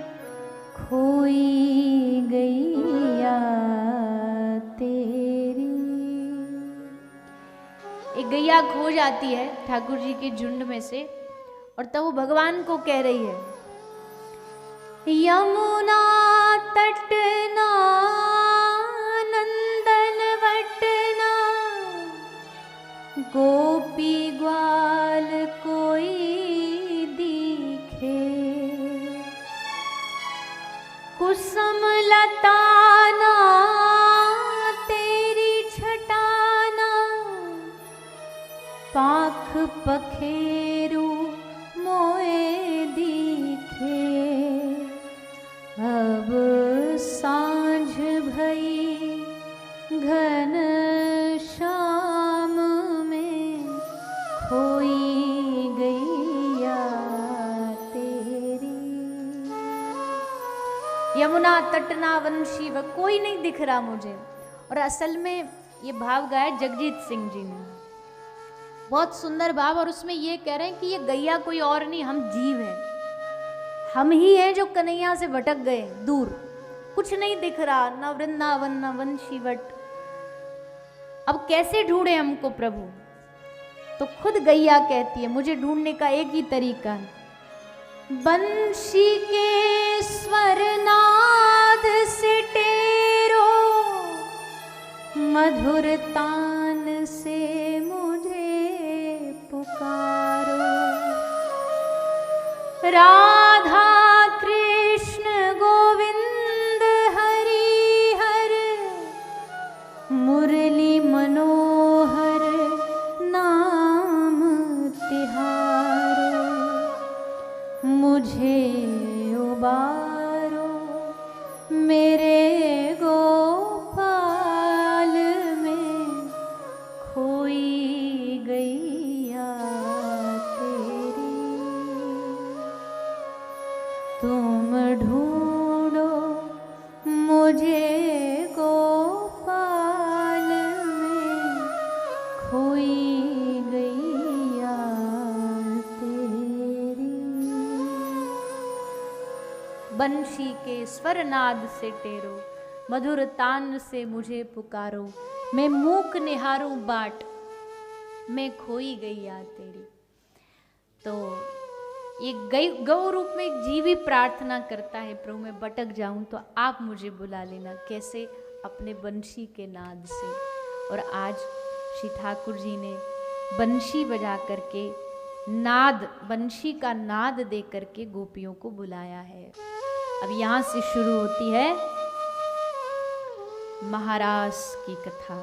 खोई गैया तेरी। एक गैया खो जाती है ठाकुर जी के झुंड में से, और तब वो भगवान को कह रही है, यमुना तटना नंदन वटना, गोपी ग्वाल कोई दिखे, कुसुम लताना तेरी छटाना, पाख पखेरु मोए दिखे। अब सांझ भई घन श्याम में, खोई गैया तेरी। जमुना तटना वंशी व कोई नहीं दिख रहा मुझे। और असल में ये भाव गाया जगजीत सिंह जी ने, बहुत सुंदर भाव। और उसमें ये कह रहे हैं कि ये गैया कोई और नहीं, हम जीव हैं, हम ही हैं जो कन्हैया से भटक गए दूर, कुछ नहीं दिख रहा, न वृंदावन न वंशीवट। अब कैसे ढूंढे हमको प्रभु? तो खुद गैया कहती है मुझे ढूंढने का एक ही तरीका है, बंशी के स्वर नाद से टेरो, मधुर तान से मुझे पुकारो, राधा कृष्ण गोविंद हरि हर, मुरली मनोहर नाम तिहारो, मुझे उबारो मेरे गोपाल में खोई गैया तेरी, तुम ढूंढो मुझे गोपाल में खोई गैया तेरी। बंशी के स्वरनाद से टेरो, मधुर तान से मुझे पुकारो, मैं मूक निहारूं बाट, मैं खोई गैया तेरी। तो ये गौ रूप में एक जीवी प्रार्थना करता है, प्रभु मैं भटक जाऊं तो आप मुझे बुला लेना। कैसे? अपने बंशी के नाद से। और आज श्री ठाकुर जी ने बंशी बजा करके नाद, बंशी का नाद दे करके गोपियों को बुलाया है। अब यहां से शुरू होती है महारास की कथा।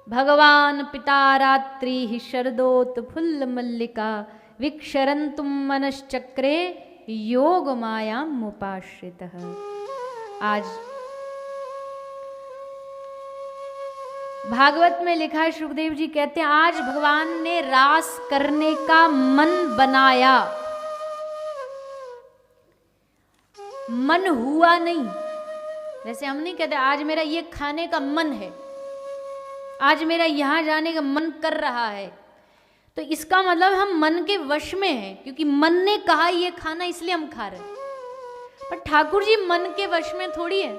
भगवान पिता रात्रि ही शरदोत फुल्ल मल्लिका, विक्षरन्तुम मनश्चक्रे योग माया मुपाश्रितः। आज भागवत में लिखा है, सुखदेव जी कहते हैं आज भगवान ने रास करने का मन बनाया, मन हुआ नहीं। वैसे हम नहीं कहते आज मेरा ये खाने का मन है, आज मेरा यहां जाने का मन कर रहा है, तो इसका मतलब हम मन के वश में हैं, क्योंकि मन ने कहा ये खाना इसलिए हम खा रहे हैं। पर ठाकुर जी मन के वश में थोड़ी है।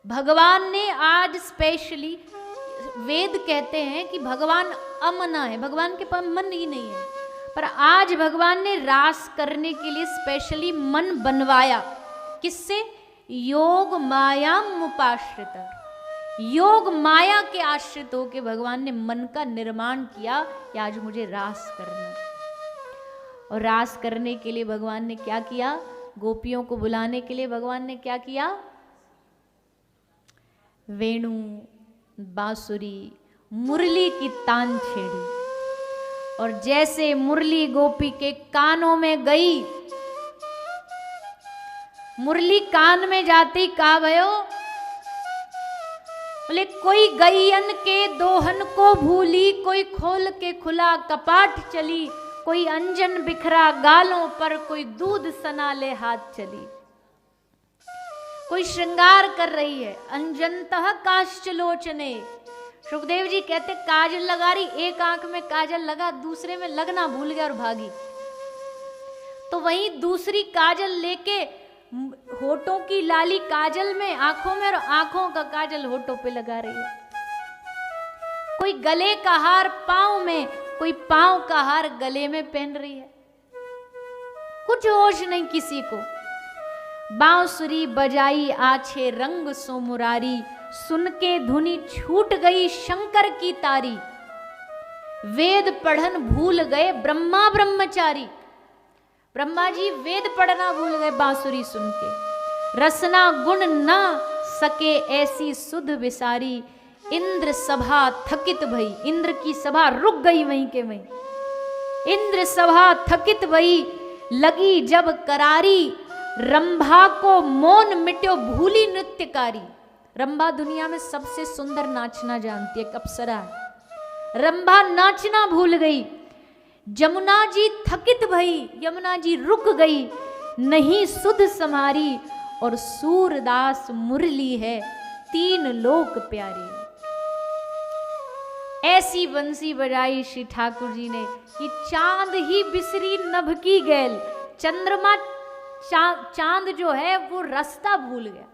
भगवान ने आज स्पेशली, वेद कहते हैं कि भगवान अमना है, भगवान के पास मन ही नहीं है, पर आज भगवान ने रास करने के लिए स्पेशली मन बनवाया। किससे? योग माया मुपाश्रित, योग माया के आश्रित होकर भगवान ने मन का निर्माण किया कि आज मुझे रास करना। और रास करने के लिए भगवान ने क्या किया? गोपियों को बुलाने के लिए भगवान ने क्या किया? वेणु, बांसुरी, मुरली की तान छेड़ी। और जैसे मुरली गोपी के कानों में गई, मुरली कान में जाती कहा भयो, बोले कोई गैयन के दोहन को भूली, कोई खोल के खुला कपाट चली, कोई अंजन बिखरा गालों पर, कोई दूध सनाले हाथ चली। कोई श्रृंगार कर रही है, अंजनतः काश्चलोचने। सुखदेव जी कहते काजल लगा रही, एक आंख में काजल लगा, दूसरे में लगना भूल गया और भागी। तो वहीं दूसरी काजल लेके होठों की लाली काजल में, आंखों में, और आंखों का काजल होठों पे लगा रही है। कोई गले का हार पांव में, कोई पांव का हार गले में पहन रही है। कुछ होश नहीं किसी को। बांसुरी बजाई आछे रंग सो मुरारी, सुन के धुनी छूट गई शंकर की तारी। वेद पढ़न भूल गए ब्रह्मा ब्रह्मचारी, ब्रह्मा जी वेद पढ़ना भूल गए बांसुरी सुन के। रसना गुण ना सके ऐसी सुध विसारी, इंद्र सभा थकित भई, इंद्र की सभा रुक गई वहीं के वहीं। इंद्र सभा थकित भई, लगी जब करारी, रंभा को मौन मिट्यो भूली नृत्यकारी। रंभा दुनिया में सबसे सुंदर नाचना जानती है, एक अप्सरा है। रंभा नाचना भूल गई। जमुना जी थकित भई, यमुना जी रुक गई। नहीं सुध समारी, और सूरदास मुरली है तीन लोक प्यारी। ऐसी बंसी बजाई श्री ठाकुर जी ने कि चांद ही बिसरी नभ की गैल, चंद्रमा चांद जो है वो रास्ता भूल गया।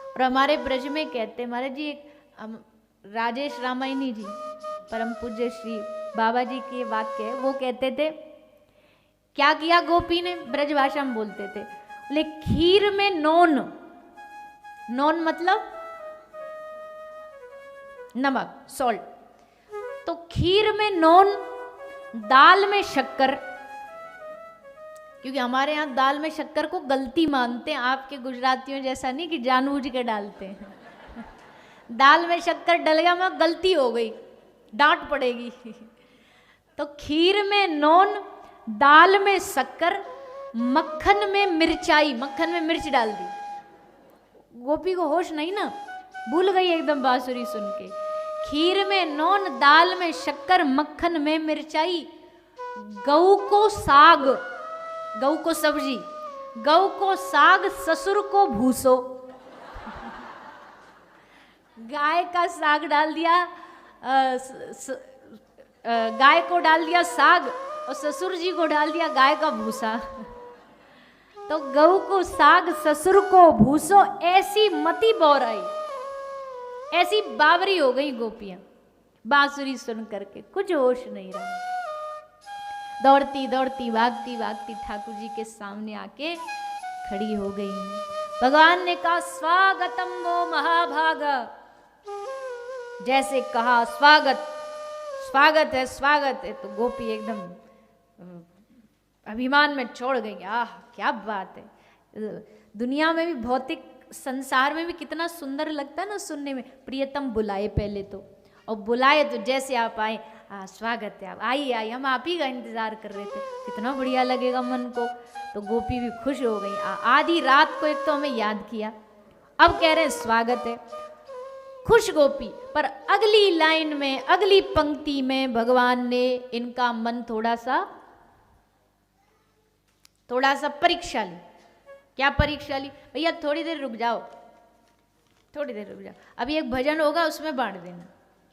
और हमारे ब्रज में कहते हैं महाराज जी, राजेश रामायणी जी परम पूज्य श्री बाबा जी के वाक्य है, वो कहते थे क्या किया गोपी ने, ब्रज भाषा में बोलते थे, बोले खीर में नोन, नोन मतलब नमक, सॉल्ट, तो खीर में नोन, दाल में शक्कर, क्योंकि हमारे यहाँ दाल में शक्कर को गलती मानते हैं, आपके गुजरातियों जैसा नहीं कि जानबूझ के डालते हैं। दाल में शक्कर डल गया, मैं गलती हो गई, डांट पड़ेगी। तो खीर में नोन, दाल में शक्कर, मक्खन में मिर्चाई, मक्खन में मिर्च डाल दी। गोपी को होश नहीं ना, भूल गई एकदम बांसुरी सुन के। खीर में नोन, दाल में शक्कर, मक्खन में मिर्चाई, गऊ को साग, गऊ को सब्जी, गऊ को साग, ससुर को भूसो। गाय का साग डाल दिया, गाय को डाल दिया साग, और ससुर जी को डाल दिया गाय का भूसा। तो गऊ को साग, ससुर को भूसो, ऐसी मति बौराई, ऐसी बावरी हो गई गोपियां बांसुरी सुन करके, कुछ होश नहीं रहा। दौड़ती दौड़ती भागती भागती ठाकुर जी के सामने आके खड़ी हो गई। भगवान ने कहा स्वागतम वो महाभागा, जैसे कहा स्वागत, स्वागत है स्वागत है, तो गोपी एकदम अभिमान में छोड़ गई। आह क्या बात है, दुनिया में भी भौतिक संसार में भी कितना सुंदर लगता है ना सुनने में, प्रियतम बुलाए पहले तो, और बुलाए तो जैसे आप आए, स्वागत है, आप आइए आइए, हम आप ही का इंतजार कर रहे थे, कितना बढ़िया लगेगा मन को। तो गोपी भी खुश हो गई। आधी रात को एक तो हमें याद किया, अब कह रहे हैं स्वागत है, खुश गोपी। पर अगली लाइन में, अगली पंक्ति में भगवान ने इनका मन थोड़ा सा परीक्षा ली। क्या परीक्षा ली? भैया थोड़ी देर रुक जाओ, थोड़ी देर रुक जाओ, अभी एक भजन होगा उसमें बांट देना,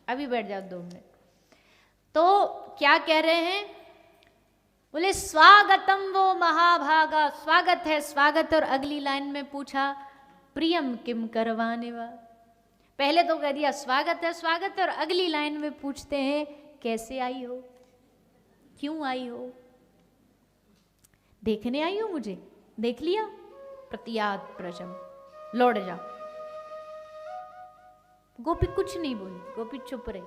अभी बैठ जाओ 2 मिनट। तो क्या कह रहे हैं? बोले स्वागतम वो महाभागा, स्वागत है स्वागत। और अगली लाइन में पूछा प्रियम किम करवाने वा। पहले तो कह दिया स्वागत है स्वागत, और अगली लाइन में पूछते हैं कैसे आई हो, क्यों आई हो, देखने आई हो मुझे, देख लिया, प्रतियात प्रजम, लौट जाओ। गोपी कुछ नहीं बोली, गोपी चुप रही।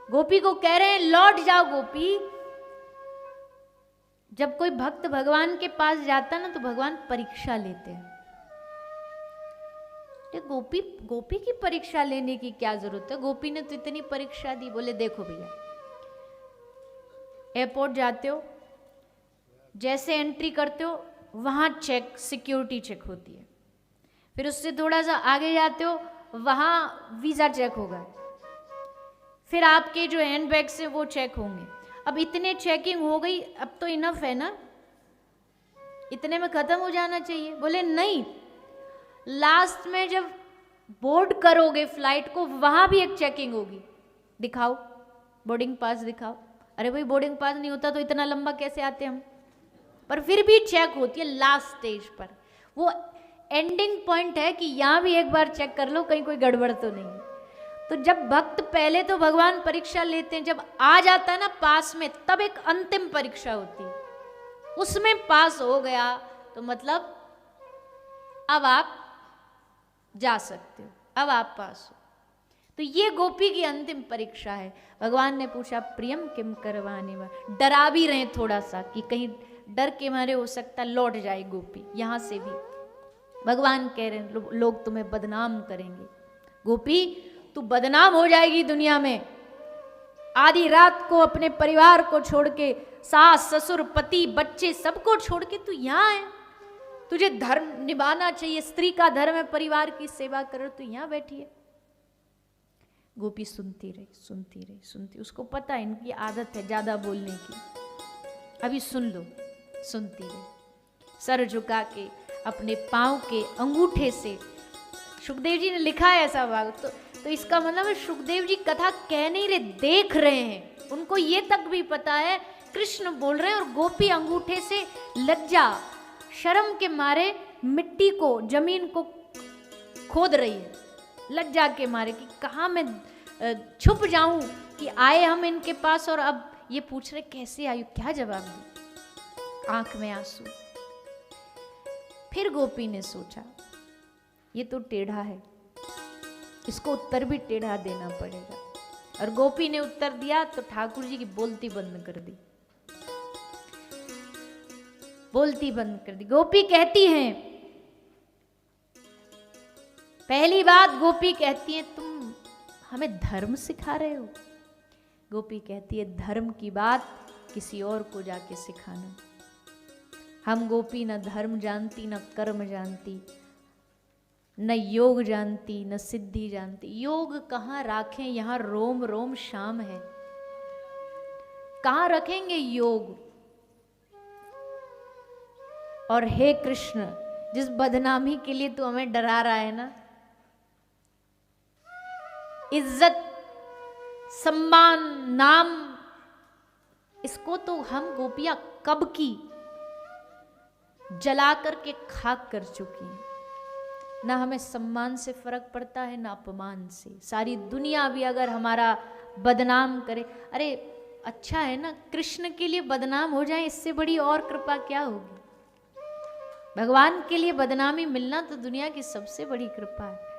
गोपी को कह रहे हैं लौट जाओ गोपी। जब कोई भक्त भगवान के पास जाता ना तो भगवान परीक्षा लेते हैं। गोपी की परीक्षा लेने की क्या जरूरत है? गोपी ने तो इतनी परीक्षा दी। बोले देखो भैया, एयरपोर्ट जाते हो, जैसे एंट्री करते हो वहां चेक, सिक्योरिटी चेक होती है, फिर उससे थोड़ा सा आगे जाते हो वहां वीजा चेक होगा, फिर आपके जो हैंड बैग से वो चेक होंगे। अब इतने चेकिंग हो गई, अब तो इनफ है ना, इतने में खत्म हो जाना चाहिए। बोले नहीं, लास्ट में जब बोर्ड करोगे फ्लाइट को वहां भी एक चेकिंग होगी, दिखाओ बोर्डिंग पास दिखाओ। अरे भाई बोर्डिंग पास नहीं होता तो इतना लंबा कैसे आते हम? पर फिर भी चेक होती है लास्ट स्टेज पर, वो एंडिंग पॉइंट है कि यहां भी एक बार चेक कर लो कहीं कोई गड़बड़ तो नहीं है। तो जब भक्त पहले तो भगवान परीक्षा लेते हैं, जब आ जाता है ना पास में, तब एक अंतिम परीक्षा होती है, उसमें पास हो गया तो मतलब अब आप जा सकते हो, अब आप पास हो। तो ये गोपी की अंतिम परीक्षा है। भगवान ने पूछा प्रियम किम करवाने वा, डरा भी रहे थोड़ा सा कि कहीं डर के मारे हो सकता लौट जाए गोपी। यहां से भी भगवान कह रहे हैं लोग तुम्हें बदनाम करेंगे, गोपी तू बदनाम हो जाएगी दुनिया में। आधी रात को अपने परिवार को छोड़ के, सास ससुर पति बच्चे सबको छोड़ के तू यहाँ है, तुझे धर्म निभाना चाहिए, स्त्री का धर्म है परिवार की सेवा कर, तू यहाँ बैठी है। गोपी सुनती रही, उसको पता है इनकी आदत है ज्यादा बोलने की। अभी सुन लो। सुनती रही, सर झुका के अपने पांव के अंगूठे से। सुखदेव जी ने लिखा है ऐसा भाग, तो इसका मतलब है सुखदेव जी कथा कह नहीं रहे, देख रहे हैं। उनको ये तक भी पता है कृष्ण बोल रहे हैं और गोपी अंगूठे से लज्जा शर्म के मारे मिट्टी को, जमीन को खोद रही है, लज्जा के मारे कि कहाँ मैं छुप जाऊं कि आए हम इनके पास और अब ये पूछ रहे कैसे आई, क्या जवाब दूं, आंख में आंसू। फिर गोपी ने सोचा ये तो टेढ़ा है, इसको उत्तर भी टेढ़ा देना पड़ेगा। और गोपी ने उत्तर दिया तो ठाकुर जी की बोलती बंद कर दी, बोलती बंद कर दी। गोपी कहती हैं, पहली बात गोपी कहती है तुम हमें धर्म सिखा रहे हो। गोपी कहती है धर्म की बात किसी और को जाके सिखाना। हम गोपी न धर्म जानती, न कर्म जानती, न योग जानती, न सिद्धि जानती। योग कहाँ राखें, यहाँ रोम रोम शाम है, कहाँ रखेंगे योग। और हे कृष्ण, जिस बदनामी के लिए तू हमें डरा रहा है ना, इज्जत, सम्मान, नाम, इसको तो हम गोपियां कब की जला करके खाक कर चुकी हैं। ना हमें सम्मान से फर्क पड़ता है ना अपमान से। सारी दुनिया भी अगर हमारा बदनाम करे, अरे अच्छा है ना, कृष्ण के लिए बदनाम हो जाए, इससे बड़ी और कृपा क्या होगी। भगवान के लिए बदनामी मिलना तो दुनिया की सबसे बड़ी कृपा है।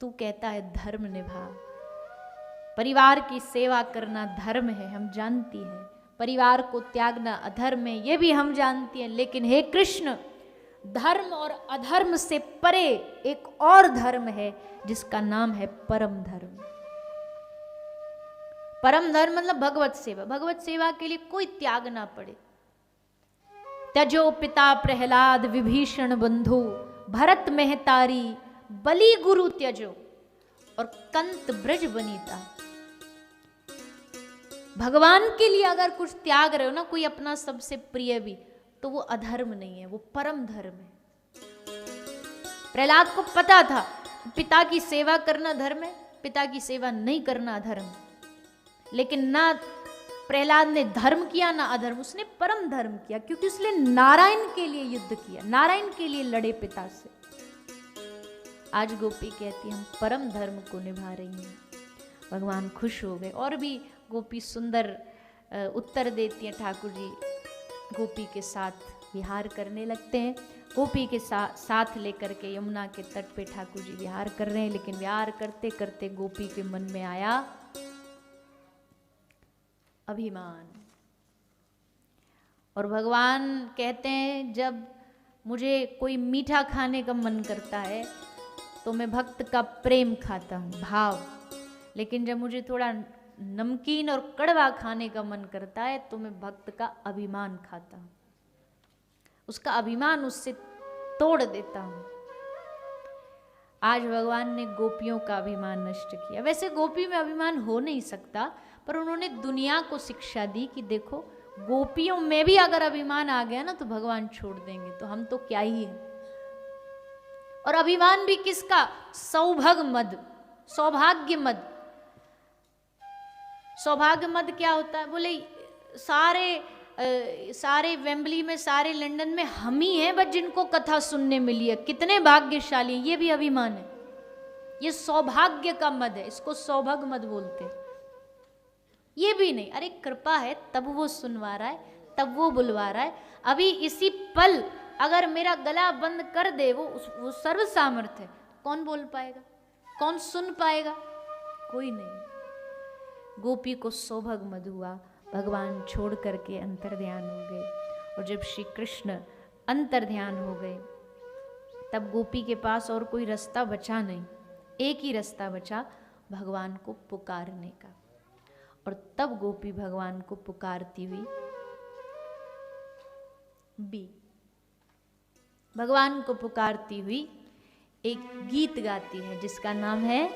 तू कहता है धर्म निभा, परिवार की सेवा करना धर्म है, हम जानती हैं। परिवार को त्यागना अधर्म है, ये भी हम जानती हैं। लेकिन हे कृष्ण, धर्म और अधर्म से परे एक और धर्म है जिसका नाम है परम धर्म। परम धर्म मतलब भगवत सेवा। भगवत सेवा के लिए कोई त्याग ना पड़े। त्यजो पिता प्रहलाद विभीषण बंधु, भरत मेहतारी बलि गुरु त्यजो, और कंत ब्रज बनीता। भगवान के लिए अगर कुछ त्याग रहे हो ना, कोई अपना सबसे प्रिय भी, तो वो अधर्म नहीं है, वो परम धर्म है। प्रहलाद को पता था पिता की सेवा करना धर्म है, पिता की सेवा नहीं करना अधर्म। लेकिन ना प्रहलाद ने धर्म किया ना अधर्म, उसने परम धर्म किया, क्योंकि उसने नारायण के लिए युद्ध किया, नारायण के लिए लड़े पिता से। आज गोपी कहती हम परम धर्म को निभा रही हैं। भगवान खुश हो गए। और भी गोपी सुंदर उत्तर देती हैं। ठाकुर जी गोपी के साथ विहार करने लगते हैं। गोपी के साथ लेकर के यमुना के तट पे ठाकुर जी विहार कर रहे हैं। लेकिन विहार करते करते गोपी के मन में आया अभिमान। और भगवान कहते हैं जब मुझे कोई मीठा खाने का मन करता है तो मैं भक्त का प्रेम खाता हूँ, भाव। लेकिन जब मुझे थोड़ा नमकीन और कड़वा खाने का मन करता है तो मैं भक्त का अभिमान खाता हूँ, उसका अभिमान उससे तोड़ देता हूँ। आज भगवान ने गोपियों का अभिमान नष्ट किया। वैसे गोपी में अभिमान हो नहीं सकता, पर उन्होंने दुनिया को शिक्षा दी कि देखो गोपियों में भी अगर अभिमान आ गया ना तो भगवान छोड़ देंगे, तो हम तो क्या ही है। और अभिमान भी किसका? सौभाग्य मद, सौभाग्य मद। सौभाग्य मद क्या होता है? बोले सारे वेम्बली में, सारे लंदन में हम ही हैं बस जिनको कथा सुनने मिली है, कितने भाग्यशाली। ये भी अभिमान है, ये सौभाग्य का मद है, इसको सौभाग्य मद बोलते हैं। ये भी नहीं, अरे कृपा है तब वो सुनवा रहा है, तब वो बुलवा रहा है। अभी इसी पल अगर मेरा गला बंद कर दे वो सर्व सामर्थ्य है, कौन बोल पाएगा, कौन सुन पाएगा? कोई नहीं। गोपी को सौभाग्य मद हुआ, भगवान छोड़ करके अंतर्ध्यान हो गए। और जब श्री कृष्ण अंतर्ध्यान हो गए तब गोपी के पास और कोई रास्ता बचा नहीं, एक ही रास्ता बचा, भगवान को पुकारने का। और तब गोपी भगवान को पुकारती हुई भगवान को पुकारती हुई एक गीत गाती है जिसका नाम है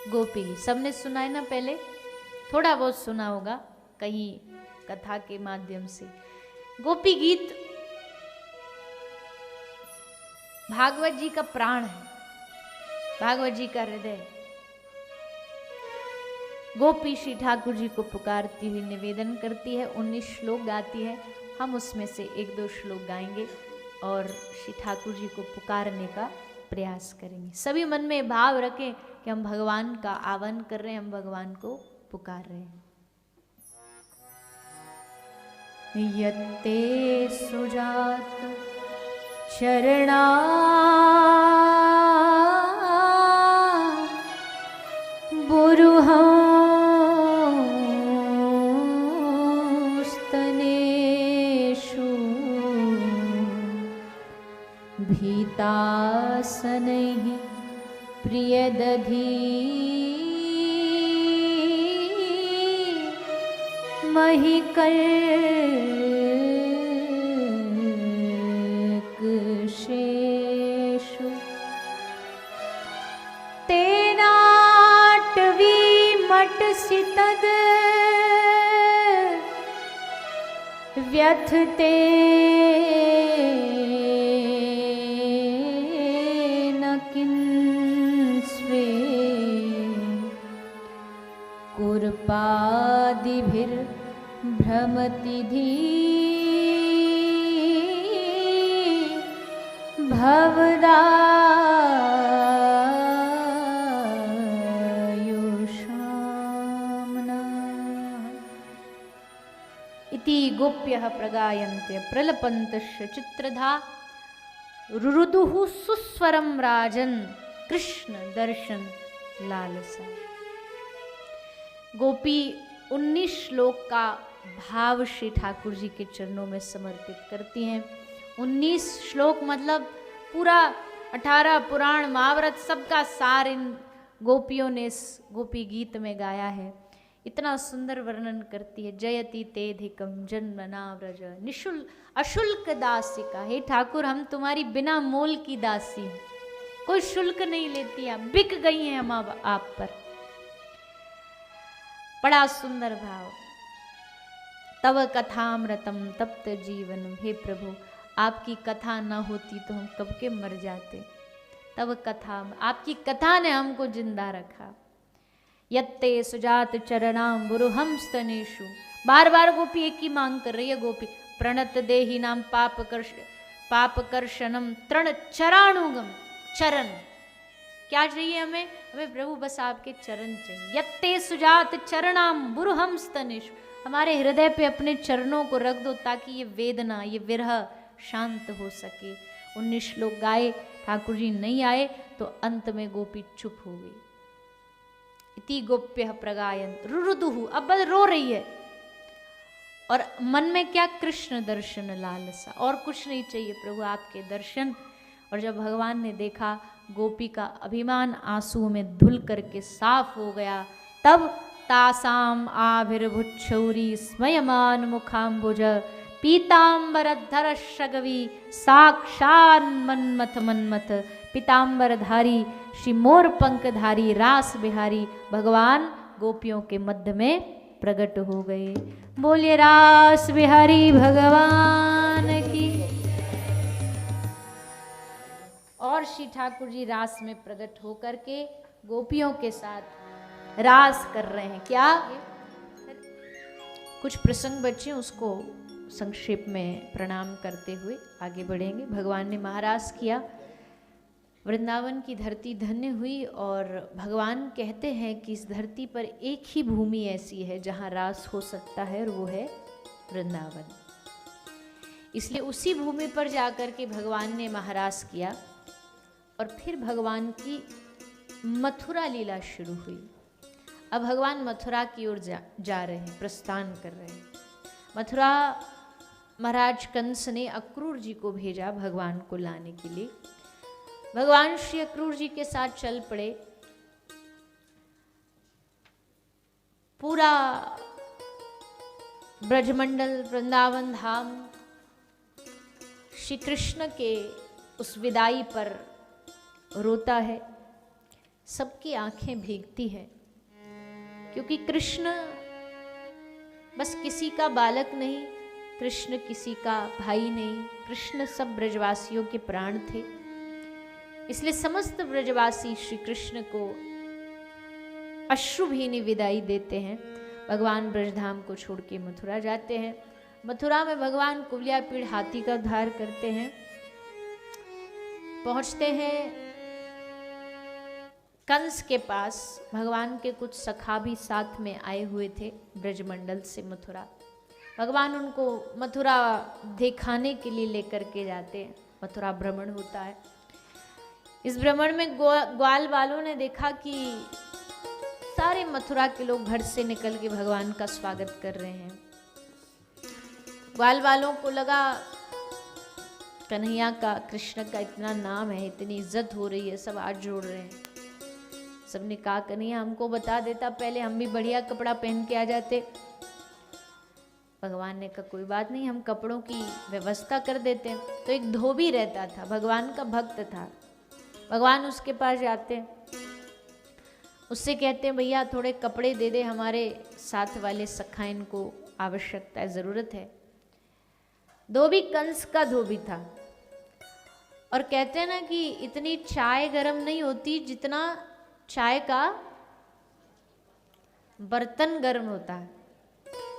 गोपी गीत। सबने सुना है ना, पहले थोड़ा बहुत सुना होगा, कहीं कथा के माध्यम से। गोपी गीत भागवत जी का प्राण है, भागवत जी का हृदय। गोपी श्री ठाकुर जी को पुकारती हुई निवेदन करती है, 19 श्लोक गाती है। हम उसमें से 1-2 श्लोक गाएंगे और श्री ठाकुर जी को पुकारने का प्रयास करेंगे। सभी मन में भाव रखें कि हम भगवान का आह्वान कर रहे हैं, हम भगवान को पुकार रहे हैं। यत्ते सुजात चरणा बुरुहस्तनेषु भीतासनैः प्रियदधी महिकल्कषेषु तेनाटवी मटसितद व्यथते न किन्स्वे कुर्पादिभिर्भ्रमति धी भवदायुषाम्ना। इति गोप्यः प्रगायन्ते प्रलपन्तश्च चित्रधा रुरुदुः सुस्वरं राजन् कृष्ण दर्शन लालसा। गोपी 19 श्लोक का भाव श्री ठाकुर जी के चरणों में समर्पित करती हैं। 19 श्लोक मतलब पूरा 18 पुराण महाभारत सबका सार इन गोपियों ने इस गोपी गीत में गाया है। इतना सुंदर वर्णन करती है। जयति तेधिकम जन्मना व्रज निशुल्क अशुल्क दासिका। हे ठाकुर, हम तुम्हारी बिना मोल की दासी हैं, कोई शुल्क नहीं लेती, आप बिक गई हैं हम आप पर। बड़ा सुंदर भाव। तव कथामृतम तप्त जीवनम। हे प्रभु, आपकी कथा न होती तो हम कब के मर जाते। तव कथा, आपकी कथा ने हमको जिंदा रखा। यत्ते सुजात चरणाम बुरुहम स्तनेषु। बार बार गोपी एक ही मांग कर रही है। गोपी प्रणत देहि नाम पापकर्षणम तृण चराणुगम। चरण क्या चाहिए हमें? हमें प्रभु बस आपके चरण चाहिए। यत्ते सुजात चरणाम बुरुहम स्तनेषु। हमारे हृदय पे अपने चरणों को रख दो ताकि ये वेदना, ये विरह शांत हो सके। 19 श्लोक गाए, ठाकुर जी नहीं आए तो अंत में गोपी चुप हो गई। इति गोप्यः प्रगायन् रुरुदुः। अब बस रो रही है और मन में क्या? कृष्ण दर्शन लालसा। और कुछ नहीं चाहिए प्रभु, आपके दर्शन। और जब भगवान ने देखा गोपी का अभिमान आंसुओं में धुल करके साफ हो गया, तब तासाम आविर्भुच्छौरी स्मयमान मुखाम्बुज पीताम्बरधर शगवी साक्षान् मन्मथ मन्मथ। पीताम्बरधारी श्री मोर पंखधारी रास बिहारी भगवान गोपियों के मध्य में प्रकट हो गए। बोलिए रास बिहारी भगवान की। और श्री ठाकुर जी रास में प्रकट होकर के गोपियों के साथ रास कर रहे हैं। क्या कुछ प्रसंग बच्चे उसको संक्षेप में प्रणाम करते हुए आगे बढ़ेंगे। भगवान ने महारास किया, वृंदावन की धरती धन्य हुई। और भगवान कहते हैं कि इस धरती पर एक ही भूमि ऐसी है जहाँ रास हो सकता है और वो है वृंदावन। इसलिए उसी भूमि पर जाकर के भगवान ने महारास किया। और फिर भगवान की मथुरा लीला शुरू हुई। अब भगवान मथुरा की ओर जा रहे हैं, प्रस्थान कर रहे हैं। मथुरा महाराज कंस ने अक्रूर जी को भेजा भगवान को लाने के लिए। भगवान श्री अक्रूर जी के साथ चल पड़े। पूरा ब्रजमंडल वृंदावन धाम श्री कृष्ण के उस विदाई पर रोता है। सबकी आंखें भीगती हैं क्योंकि कृष्ण बस किसी का बालक नहीं, कृष्ण किसी का भाई नहीं, कृष्ण सब ब्रजवासियों के प्राण थे। इसलिए समस्त ब्रजवासी श्री कृष्ण को अश्रुभीनी विदाई देते हैं। भगवान ब्रजधाम को छोड़ के मथुरा जाते हैं। मथुरा में भगवान कुवलयापीड़ हाथी का उद्धार करते हैं। पहुंचते हैं कंस के पास। भगवान के कुछ सखा भी साथ में आए हुए थे ब्रजमंडल से मथुरा। भगवान उनको मथुरा दिखाने के लिए लेकर के जाते हैं। मथुरा भ्रमण होता है। इस भ्रमण में ग्वाल वालों ने देखा कि सारे मथुरा के लोग घर से निकल के भगवान का स्वागत कर रहे हैं। ग्वाल वालों को लगा कन्हैया का, कृष्ण का इतना नाम है, इतनी इज्जत हो रही है, सब हाथ जोड़ रहे हैं। सबने कहा कन्हैया हमको बता देता पहले, हम भी बढ़िया कपड़ा पहन के आ जाते। भगवान ने कहा कोई बात नहीं, हम कपड़ों की व्यवस्था कर देते हैं। तो एक धोबी रहता था, भगवान का भक्त था। भगवान उसके पास जाते हैं, उससे कहते हैं भैया थोड़े कपड़े दे दे, हमारे साथ वाले सखा इनको आवश्यकता है, ज़रूरत है। धोबी कंस का धोबी था। और कहते हैं ना कि इतनी चाय गर्म नहीं होती जितना चाय का बर्तन गर्म होता है।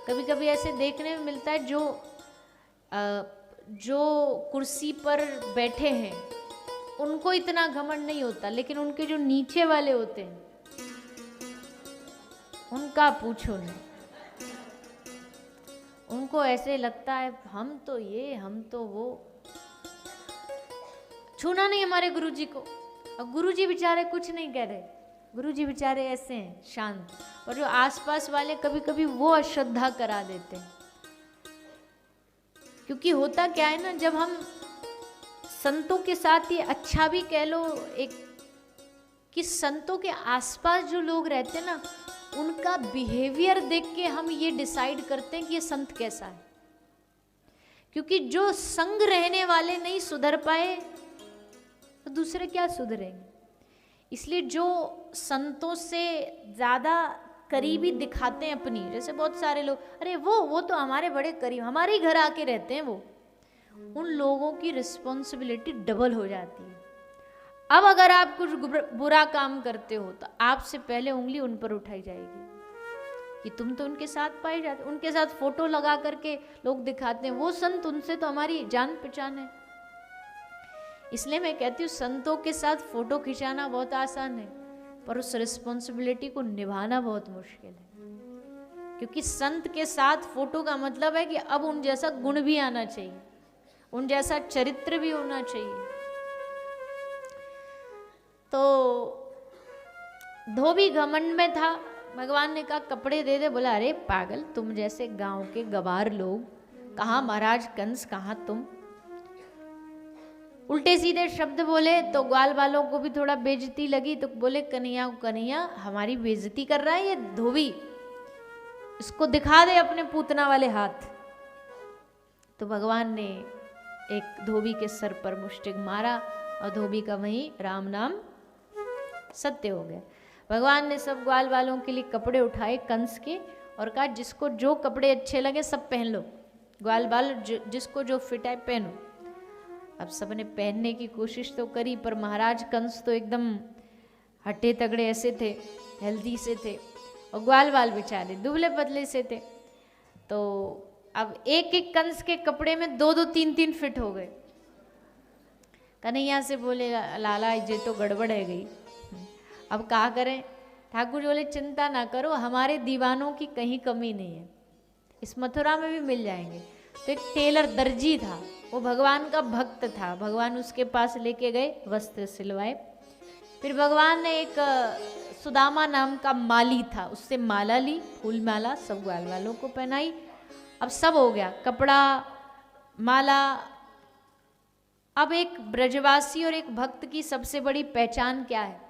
कभी कभी ऐसे देखने में मिलता है जो कुर्सी पर बैठे हैं उनको इतना घमंड नहीं होता, लेकिन उनके जो नीचे वाले होते हैं उनका पूछो नहीं। उनको ऐसे लगता है हम तो ये, हम तो वो, छूना नहीं हमारे गुरुजी को। और गुरुजी बेचारे कुछ नहीं कह रहे, गुरुजी बेचारे ऐसे हैं शांत। और जो आसपास वाले कभी कभी वो अश्रद्धा करा देते हैं। क्योंकि होता क्या है ना, जब हम संतों के साथ, ये अच्छा भी कह लो एक, कि संतों के आसपास जो लोग रहते हैं ना, उनका बिहेवियर देख के हम ये डिसाइड करते हैं कि ये संत कैसा है। क्योंकि जो संग रहने वाले नहीं सुधर पाए तो दूसरे क्या सुधरेंगे। इसलिए जो संतों से ज़्यादा करीबी दिखाते हैं अपनी, जैसे बहुत सारे लोग, अरे वो तो हमारे बड़े करीब, हमारे ही घर आके रहते हैं वो, उन लोगों की रिस्पॉन्सिबिलिटी डबल हो जाती है। अब अगर आप कुछ बुरा काम करते हो तो आपसे पहले उंगली उन पर उठाई जाएगी कि तुम तो उनके साथ पाए जाते। उनके साथ फोटो लगा करके लोग दिखाते हैं वो संत, उनसे तो हमारी जान पहचान है। इसलिए मैं कहती हूँ संतों के साथ फोटो खिंचाना बहुत आसान है, पर उस रिस्पॉन्सिबिलिटी को निभाना बहुत मुश्किल है। क्योंकि संत के साथ फोटो का मतलब है कि अब उन जैसा गुण भी आना चाहिए, उन जैसा चरित्र भी होना चाहिए। तो धोबी घमंड में था। भगवान ने कहा कपड़े दे दे। बोला अरे पागल, तुम जैसे गांव के गवार लोग, कहाँ महाराज कंस, कहाँ तुम। उल्टे सीधे शब्द बोले तो ग्वाल वालों को भी थोड़ा बेइज्जती लगी। तो बोले कन्हैया हमारी बेइज्जती कर रहा है ये धोबी, इसको दिखा दे अपने पूतना वाले हाथ। तो भगवान ने एक धोबी के सर पर मुष्टिक मारा और धोबी का वहीं राम नाम सत्य हो गया। भगवान ने सब ग्वाल वालों के लिए कपड़े उठाए कंस के और कहा जिसको जो कपड़े अच्छे लगे सब पहन लो। ग्वाल वाल जिसको जो फिट है पहनो। अब सबने पहनने की कोशिश तो करी, पर महाराज कंस तो एकदम हट्टे तगड़े ऐसे थे, हेल्दी से थे, और ग्वाल वाल बेचारे दुबले पतले से थे। तो अब एक एक कंस के कपड़े में 2-2 3-3 फिट हो गए। कन्हैया से बोले लाला ये तो गड़बड़ है गई, अब क्या करें। ठाकुर जी बोले चिंता ना करो, हमारे दीवानों की कहीं कमी नहीं है, इस मथुरा में भी मिल जाएंगे। तो एक टेलर दर्जी था, वो भगवान का भक्त था। भगवान उसके पास लेके गए, वस्त्र सिलवाए। फिर भगवान ने एक सुदामा नाम का माली था, उससे माला ली, फूल माला, सब ग्वाल वालों को पहनाई। अब सब हो गया, कपड़ा, माला। अब एक ब्रजवासी और एक भक्त की सबसे बड़ी पहचान क्या है?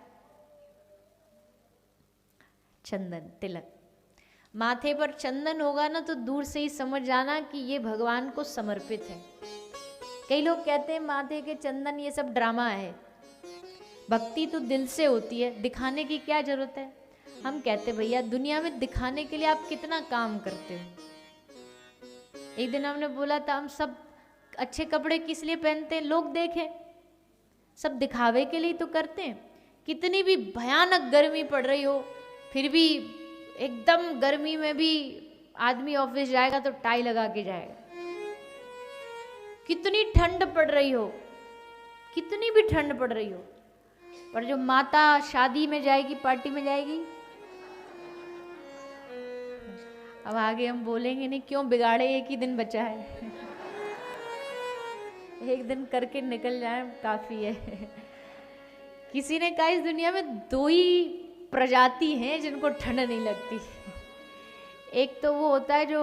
चंदन, तिलक। माथे पर चंदन होगा ना तो दूर से ही समझ जाना कि ये भगवान को समर्पित है। कई लोग कहते हैं माथे के चंदन ये सब ड्रामा है, भक्ति तो दिल से होती है, दिखाने की क्या जरूरत है। हम कहते भैया दुनिया में दिखाने के लिए आप कितना काम करते हो। एक दिन हमने बोला था हम सब अच्छे कपड़े किस लिए पहनते हैं, लोग देखें, सब दिखावे के लिए तो करते हैं। कितनी भी भयानक गर्मी पड़ रही हो फिर भी एकदम गर्मी में भी आदमी ऑफिस जाएगा तो टाई लगा के जाएगा। कितनी ठंड पड़ रही हो, कितनी भी ठंड पड़ रही हो, पर जो माता शादी में जाएगी, पार्टी में जाएगी, अब आगे हम बोलेंगे नहीं, क्यों बिगाड़े, एक ही दिन बचा है एक दिन करके निकल जाए काफी है। किसी ने कहा इस दुनिया में दो ही प्रजाति हैं जिनको ठंड नहीं लगती। एक तो वो होता है जो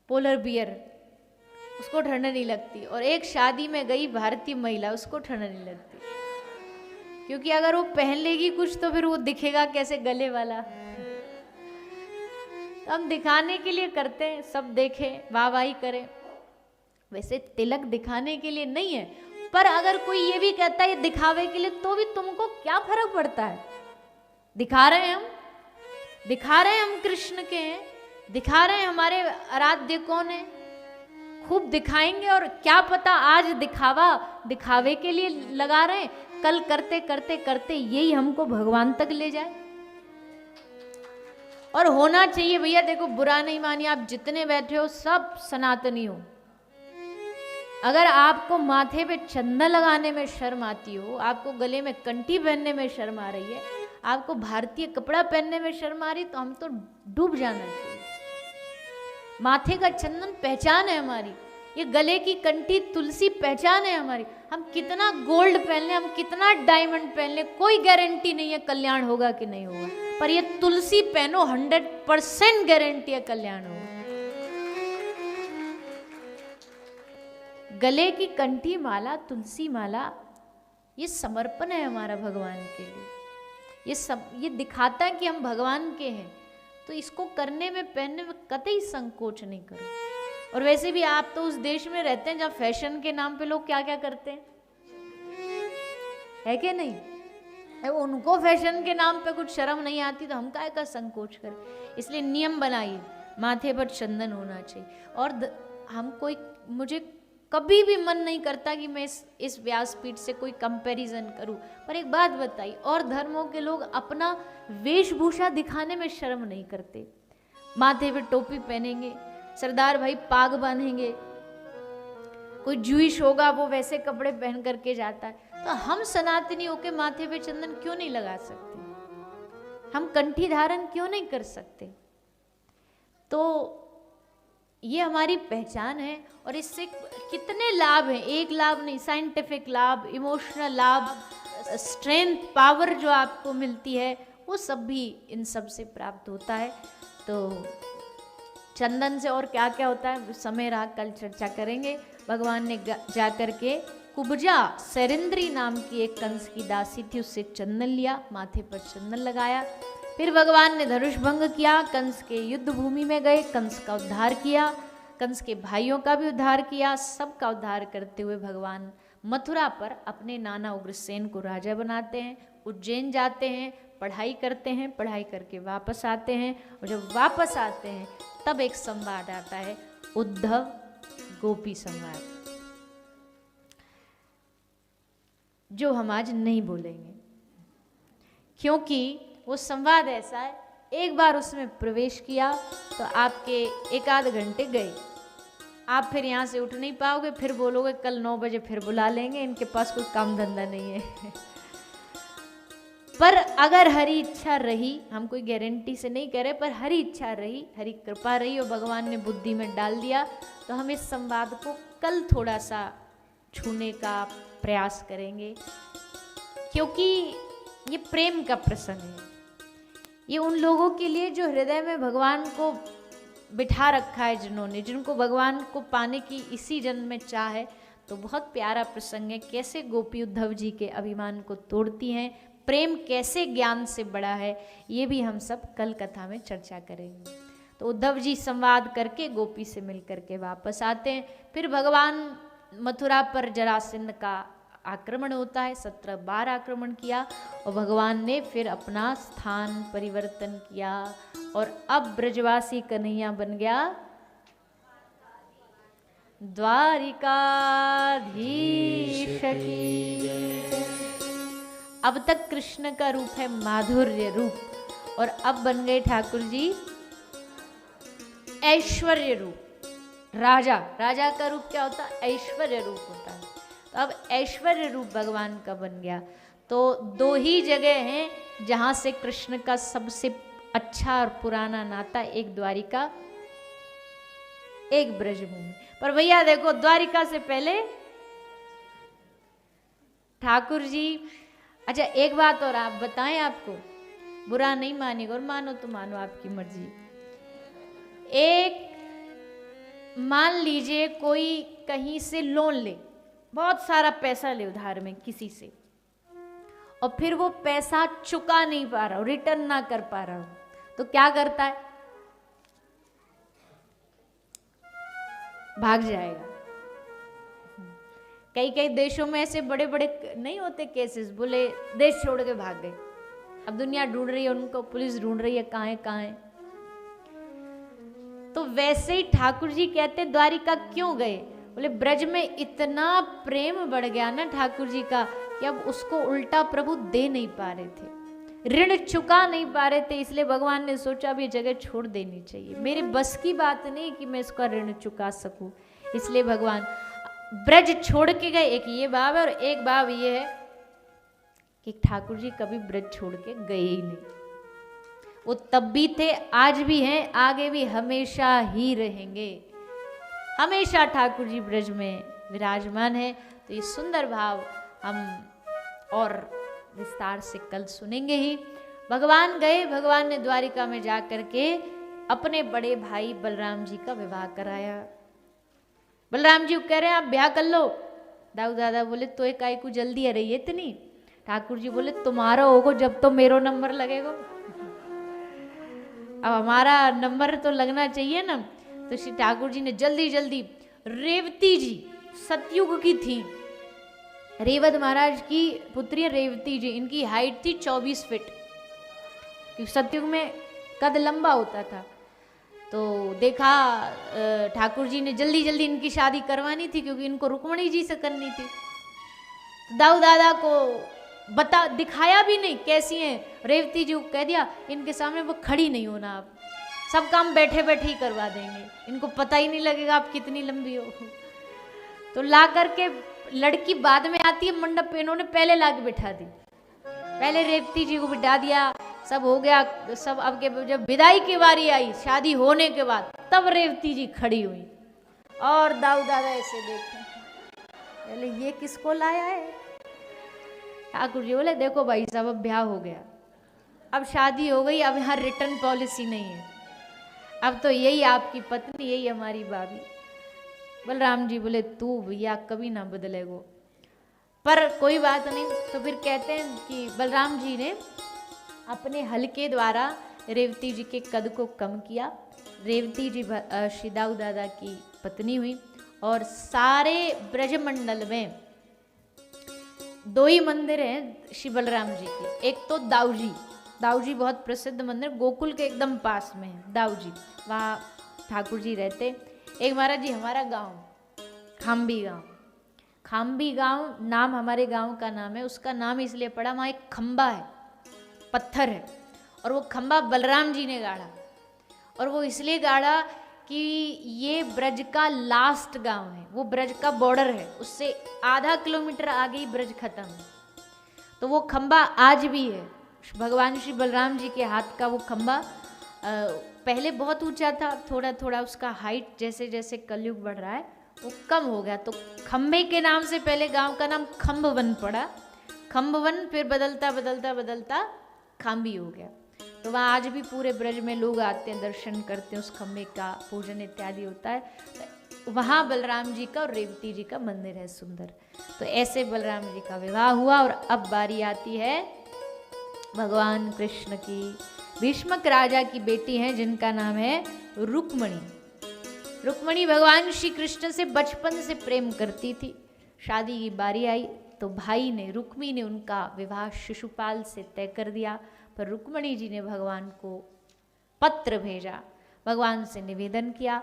पोलर बियर, उसको ठंड नहीं लगती, और एक शादी में गई भारतीय महिला, उसको ठंड नहीं लगती, क्योंकि अगर वो पहन लेगी कुछ तो फिर वो दिखेगा कैसे, गले वाला। तो हम दिखाने के लिए करते हैं, सब देखें, वाहवाही करें। वैसे तिलक दिखाने के लिए नहीं है, पर अगर कोई ये भी कहता है ये दिखावे के लिए, तो भी तुमको क्या फर्क पड़ता है। दिखा रहे हैं हम, दिखा रहे हैं हम कृष्ण के हैं, दिखा रहे हैं हमारे आराध्य कौन है, खूब दिखाएंगे। और क्या पता आज दिखावा दिखावे के लिए लगा रहे हैं, कल करते करते करते यही हमको भगवान तक ले जाए। और होना चाहिए भैया, देखो बुरा नहीं मानिए, आप जितने बैठे हो सब सनातनी हो। अगर आपको माथे पे चंदन लगाने में शर्म आती हो, आपको गले में कंठी पहनने में शर्म आ रही है, आपको भारतीय कपड़ा पहनने में शर्म आ रही, तो हम तो डूब जाना चाहिए। माथे का चंदन पहचान है हमारी, ये गले की कंठी तुलसी पहचान है हमारी। हम कितना गोल्ड पहन लें, हम कितना डायमंड पहन लें, कोई गारंटी नहीं है कल्याण होगा कि नहीं होगा, पर ये तुलसी पहनो 100% गारंटी है कल्याण होगा। गले की कंठी माला, तुलसी माला, ये समर्पण है हमारा भगवान के लिए। ये दिखाता है कि हम भगवान के हैं, तो इसको करने में, पहनने में कतई संकोच नहीं करो। और वैसे भी आप तो उस देश में रहते हैं जहाँ फैशन के नाम पे लोग क्या क्या करते हैं, है कि नहीं? उनको फैशन के नाम पे कुछ शर्म नहीं आती, तो हम काय का संकोच करें। इसलिए नियम बनाइए, माथे पर चंदन होना चाहिए। और हम कोई, मुझे कभी भी मन नहीं करता कि मैं इस व्यासपीठ से कोई कंपैरिजन करूं, पर एक बात बताइए, और धर्मों के लोग अपना वेशभूषा दिखाने में शर्म नहीं करते। माथे पे टोपी पहनेंगे, सरदार भाई पाग बांधेंगे, कोई जूइश होगा वो वैसे कपड़े पहन करके जाता है। तो हम सनातनी होके माथे पे चंदन क्यों नहीं लगा सकते, हम कंठी धारण क्यों नहीं कर सकते? तो ये हमारी पहचान है, और इससे कितने लाभ हैं, एक लाभ नहीं, साइंटिफिक लाभ, इमोशनल लाभ, स्ट्रेंथ, पावर जो आपको मिलती है, वो सब भी इन सब से प्राप्त होता है। तो चंदन से और क्या क्या होता है, समय रहा कल चर्चा करेंगे। भगवान ने जा करके कुब्जा सरिंद्री नाम की एक कंस की दासी थी, उससे चंदन लिया, माथे पर चंदन लगाया। फिर भगवान ने धनुष भंग किया, कंस के युद्ध भूमि में गए, कंस का उद्धार किया, कंस के भाइयों का भी उद्धार किया। सबका उद्धार करते हुए भगवान मथुरा पर अपने नाना उग्रसेन को राजा बनाते हैं, उज्जैन जाते हैं, पढ़ाई करते हैं, पढ़ाई करके वापस आते हैं, और जब वापस आते हैं तब एक संवाद आता है, उद्धव गोपी संवाद, जो हम आज नहीं बोलेंगे, क्योंकि वो संवाद ऐसा है, एक बार उसमें प्रवेश किया तो आपके एक आध घंटे गए, आप फिर यहाँ से उठ नहीं पाओगे, फिर बोलोगे कल 9 बजे फिर बुला लेंगे, इनके पास कोई काम धंधा नहीं है। पर अगर हरी इच्छा रही, हम कोई गारंटी से नहीं कह रहे, पर हरी इच्छा रही, हरी कृपा रही और भगवान ने बुद्धि में डाल दिया, तो हम इस संवाद को कल थोड़ा सा छूने का प्रयास करेंगे, क्योंकि ये प्रेम का प्रसंग है। ये उन लोगों के लिए जो हृदय में भगवान को बिठा रखा है, जिनको भगवान को पाने की इसी जन्म में चाह है, तो बहुत प्यारा प्रसंग है। कैसे गोपी उद्धव जी के अभिमान को तोड़ती हैं, प्रेम कैसे ज्ञान से बड़ा है, ये भी हम सब कल कथा में चर्चा करेंगे। तो उद्धव जी संवाद करके गोपी से मिल करके वापस आते हैं। फिर भगवान मथुरा पर जरासंध का आक्रमण होता है, 17 बार आक्रमण किया, और भगवान ने फिर अपना स्थान परिवर्तन किया, और अब ब्रजवासी कन्हैया बन गया द्वारिकाधीश की। अब तक कृष्ण का रूप है माधुर्य रूप, और अब बन गए ठाकुर जी ऐश्वर्य रूप। राजा, राजा का रूप क्या होता है? ऐश्वर्य रूप होता है। तो अब ऐश्वर्य रूप भगवान का बन गया। तो दो ही जगह हैं जहां से कृष्ण का सबसे अच्छा और पुराना नाता, एक द्वारिका, एक ब्रजभूमि। पर भैया देखो, द्वारिका से पहले ठाकुर जी। अच्छा एक बात और आप बताएं, आपको बुरा नहीं मानेगा, और मानो तो मानो, आपकी मर्जी। एक मान लीजिए कोई कहीं से लोन ले, बहुत सारा पैसा ले उधार में किसी से, और फिर वो पैसा चुका नहीं पा रहा हो, रिटर्न ना कर पा रहा हो, तो क्या करता है? भाग जाएगा। कई कई देशों में ऐसे बड़े बड़े नहीं होते केसेस, बोले देश छोड़ के भाग गए। अब दुनिया ढूंढ रही है उनको, पुलिस ढूंढ रही है कहाँ है कहाँ है। तो वैसे ही ठाकुर जी कहते द्वारिका क्यों गए? बोले ब्रज में इतना प्रेम बढ़ गया ना ठाकुर जी का कि अब उसको उल्टा प्रभु दे नहीं पा रहे थे, ऋण चुका नहीं पा रहे थे, इसलिए भगवान ने सोचा अब ये जगह छोड़ देनी चाहिए। मेरे बस की बात नहीं कि मैं इसका ऋण चुका सकूं, इसलिए भगवान ब्रज छोड़ के गए। एक ये भाव है, और एक भाव ये है कि ठाकुर जी कभी ब्रज छोड़ के गए ही नहीं। वो तब भी थे, आज भी हैं, आगे भी हमेशा ही रहेंगे। हमेशा ठाकुर जी ब्रज में विराजमान है। तो ये सुंदर भाव हम और विस्तार से कल सुनेंगे ही। भगवान गए, भगवान ने द्वारिका में जा करके अपने बड़े भाई बलराम जी का विवाह कराया। बलराम जी कह रहे हैं आप ब्याह कर लो। दाऊ दादा बोले तो एक आई को जल्दी आ रही है इतनी? ठाकुर जी बोले तुम्हारा होगो जब तो मेरो नंबर लगेगा, अब हमारा नंबर तो लगना चाहिए ना। तो श्री ठाकुर जी ने जल्दी जल्दी, रेवती जी सतयुग की थी, रेवत महाराज की पुत्री रेवती जी, इनकी हाइट थी 24 फीट, क्योंकि सतयुग में कद लंबा होता था। तो देखा ठाकुर जी ने जल्दी जल्दी इनकी शादी करवानी थी, क्योंकि इनको रुक्मणी जी से करनी थी। दाऊ दादा को बता दिखाया भी नहीं कैसी हैं रेवती जी को, कह दिया इनके सामने वो खड़ी नहीं होना, आप सब काम बैठे बैठे ही करवा देंगे, इनको पता ही नहीं लगेगा आप कितनी लंबी हो। तो ला करके लड़की बाद में आती है मंडप पे, इन्होंने पहले ला के बिठा दी, पहले रेवती जी को बिठा दिया, सब हो गया सब। अब के जब विदाई की बारी आई शादी होने के बाद, तब रेवती जी खड़ी हुई और दाऊ दादा ऐसे देखे, पहले ये किसको लाया है? ठाकुर जी बोले देखो भाई साहब अब ब्याह हो गया, अब शादी हो गई, अब यहाँ रिटर्न पॉलिसी नहीं है, अब तो यही आपकी पत्नी, यही हमारी भाभी। बलराम जी बोले तू भैया कभी ना बदलेगो, पर कोई बात नहीं। तो फिर कहते हैं कि बलराम जी ने अपने हल के द्वारा रेवती जी के कद को कम किया। रेवती जी श्री दाऊ दादा की पत्नी हुई, और सारे ब्रजमंडल में दो ही मंदिर हैं श्री बलराम जी के। एक तो दाऊ जी बहुत प्रसिद्ध मंदिर, गोकुल के एकदम पास में है दाऊ जी, वहाँ ठाकुर जी रहते। एक महाराज जी हमारा गांव खाम्बी गांव नाम हमारे गांव का नाम है, उसका नाम इसलिए पड़ा, वहाँ एक खंबा है, पत्थर है, और वो खंबा बलराम जी ने गाड़ा, और वो इसलिए गाड़ा कि ये ब्रज का लास्ट गांव है, वो ब्रज का बॉर्डर है, उससे आधा किलोमीटर आगे ही ब्रज खत्म है। तो वो खंबा आज भी है, भगवान श्री बलराम जी के हाथ का वो खंबा। पहले बहुत ऊंचा था, थोड़ा थोड़ा उसका हाइट जैसे जैसे कलयुग बढ़ रहा है वो कम हो गया। तो खंबे के नाम से पहले गांव का नाम खंबवन पड़ा, खंबवन फिर बदलता बदलता बदलता खाम्बी हो गया। तो वहाँ आज भी पूरे ब्रज में लोग आते हैं, दर्शन करते हैं, उस खम्भे का पूजन इत्यादि होता है। तो वहाँ बलराम जी का और रेवती जी का मंदिर है सुंदर। तो ऐसे बलराम जी का विवाह हुआ, और अब बारी आती है भगवान कृष्ण की। भीष्मक राजा की बेटी हैं जिनका नाम है रुक्मणी। रुक्मणी भगवान श्री कृष्ण से बचपन से प्रेम करती थी। शादी की बारी आई तो भाई ने, रुक्मी ने उनका विवाह शिशुपाल से तय कर दिया, पर रुक्मणी जी ने भगवान को पत्र भेजा, भगवान से निवेदन किया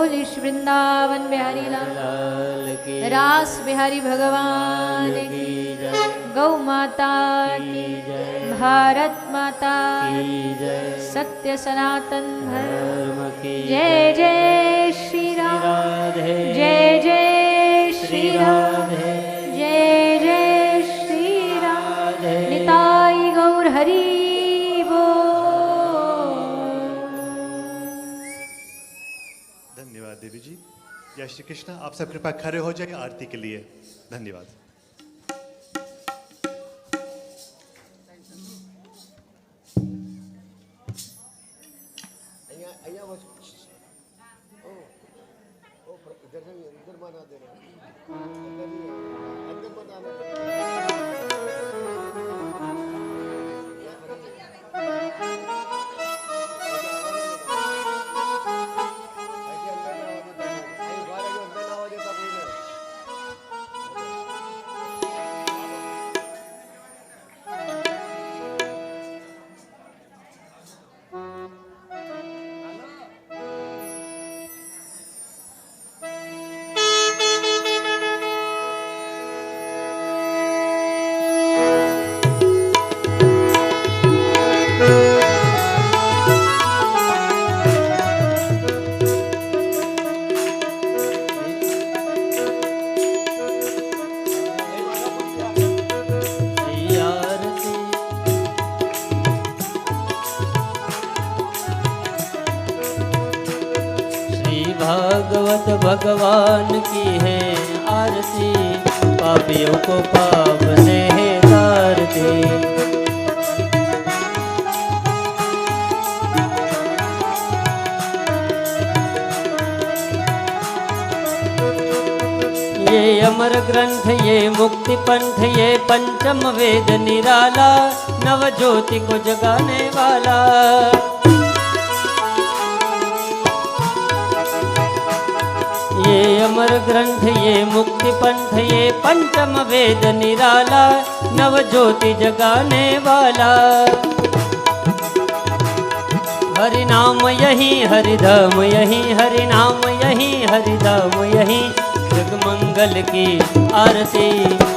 बोली वृंदावन बिहारी लाल लाल की रास बिहारी भगवान की की जय गौ माता की जय भारत माता की जय सत्य सनातन धर्म धर्म की जय जय श्री राम राधे जय जय श्री राम राधे जय जय श्री राम निताई गौर हरि धन्यवाद देवी जी। जय श्री कृष्ण। आप सब कृपया खड़े हो जाइए आरती के लिए। धन्यवाद। भागवत भगवान की है आरती, पापियों को पाप से है तारती। ये अमर ग्रंथ, ये मुक्ति पंथ, ये पंचम वेद निराला, नव ज्योति को जगाने वाला। ये अमर ग्रंथ, ये मुक्ति पंथ, ये पंचम वेद निराला, नव ज्योति जगाने वाला। हरि नाम यही, हरि धाम यही, हरि नाम यही, हरि धाम यही, जग मंगल की आरती,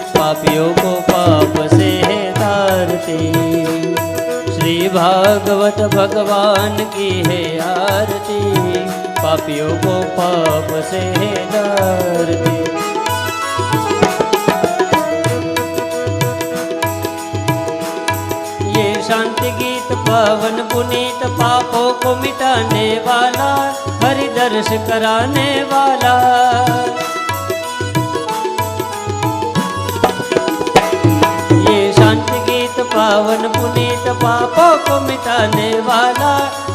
पापियों को पाप से है तारती। श्री भागवत भगवान की है आरती, पापियों को पाप से है तारती। ये शांति गीत पावन पुनीत, पापों को मिटाने वाला, हरि दर्श कराने वाला। ये शांति गीत पावन पुनीत, पापों को मिटाने वाला,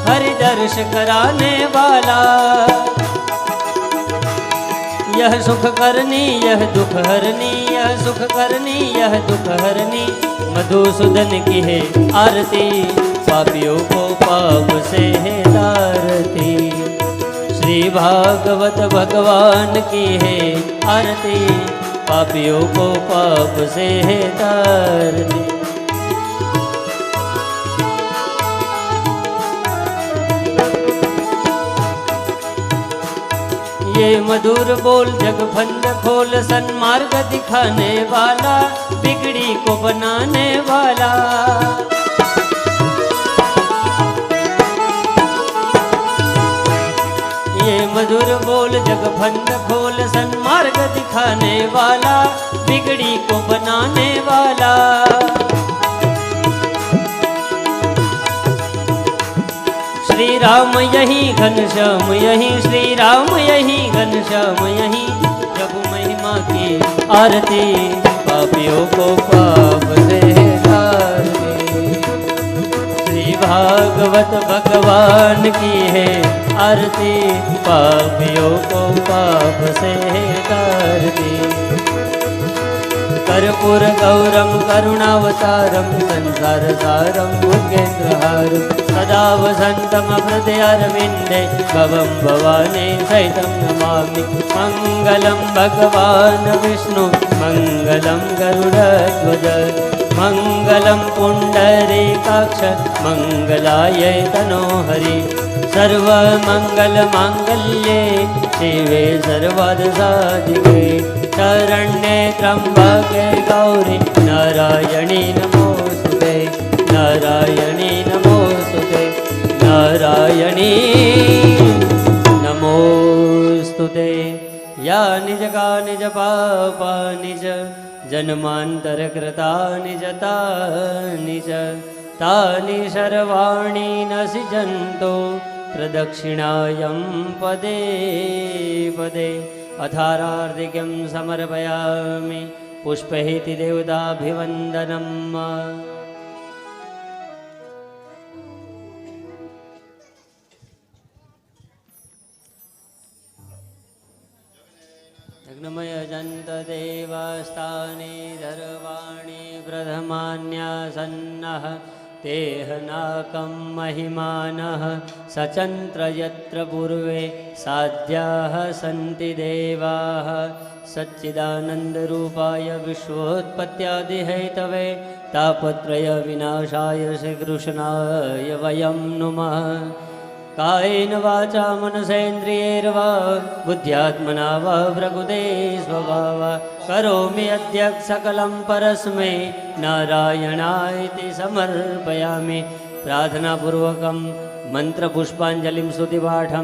हरि दर्श कराने वाला। यह सुख करनी, यह दुख हरनी, यह सुख करनी, यह दुख हरनी, मधुसूदन की है आरती, पापियों को पाप से है तारती। श्री भागवत भगवान की है आरती, पापियों को पाप से है तारती। ये मधुर बोल जग फंद खोल, सन्मार्ग दिखाने वाला, बिगड़ी को बनाने वाला। ये मधुर बोल जग फंद खोल, सन्मार्ग दिखाने वाला, बिगड़ी को बनाने वाला। श्री राम यही घनश्याम यही, श्री राम यही घनश्याम यही, प्रभु महिमा की आरती, पापियों को पाप से तारती। श्री भागवत भगवान की है आरती, पापियों को पाप से तारती। कर्पूर गौरम करुणावतारम, संसार सारम भुजगेन्द्रहारम, सदा वसंतम हृदयारविंदे, भवं भवानी सहितं नमामि। मंगलम भगवान विष्णु, मंगलम गरुड़ध्वज, मङ्गलं पुण्डरीकाक्ष मङ्गलाय तनोहरि सर्वमङ्गलमाङ्गल्ये शिवे सर्वार्थसाधिके शरण्ये त्र्यम्बके गौरि नारायणी नमोस्तुते नारायणी नमोस्तुते नारायणी नमोस्तुते या निजका निज पापा निज जन्मान्तरकृतानि च तानि च तानि सर्वाणि नसिजन्तो प्रदक्षिणायं पदे पदे अथारार्धिक्यं समर्पयामि पुष्पैति देवताभिवन्दनम् यज्ञमयजन्तदेवास्तानि धर्वाणि प्रथमान्यासन्नः तेहनाकं महिमानः सचन्त्र यत्र पूर्वे साध्याः सन्ति देवाः सच्चिदानन्दरूपाय विश्वोत्पत्त्यादिहेतवे तापत्रयविनाशाय श्रीकृष्णाय वयं नुमः कायेन वाचा मनसेन्द्रियैर्वा बुद्ध्यात्मना वा प्रकृते स्वभावा करोमि अद्य सकलं परस्मै नारायणायति समर्पयामि प्रार्थनापूर्वकं मन्त्रपुष्पाञ्जलिं स्तुतिपाठं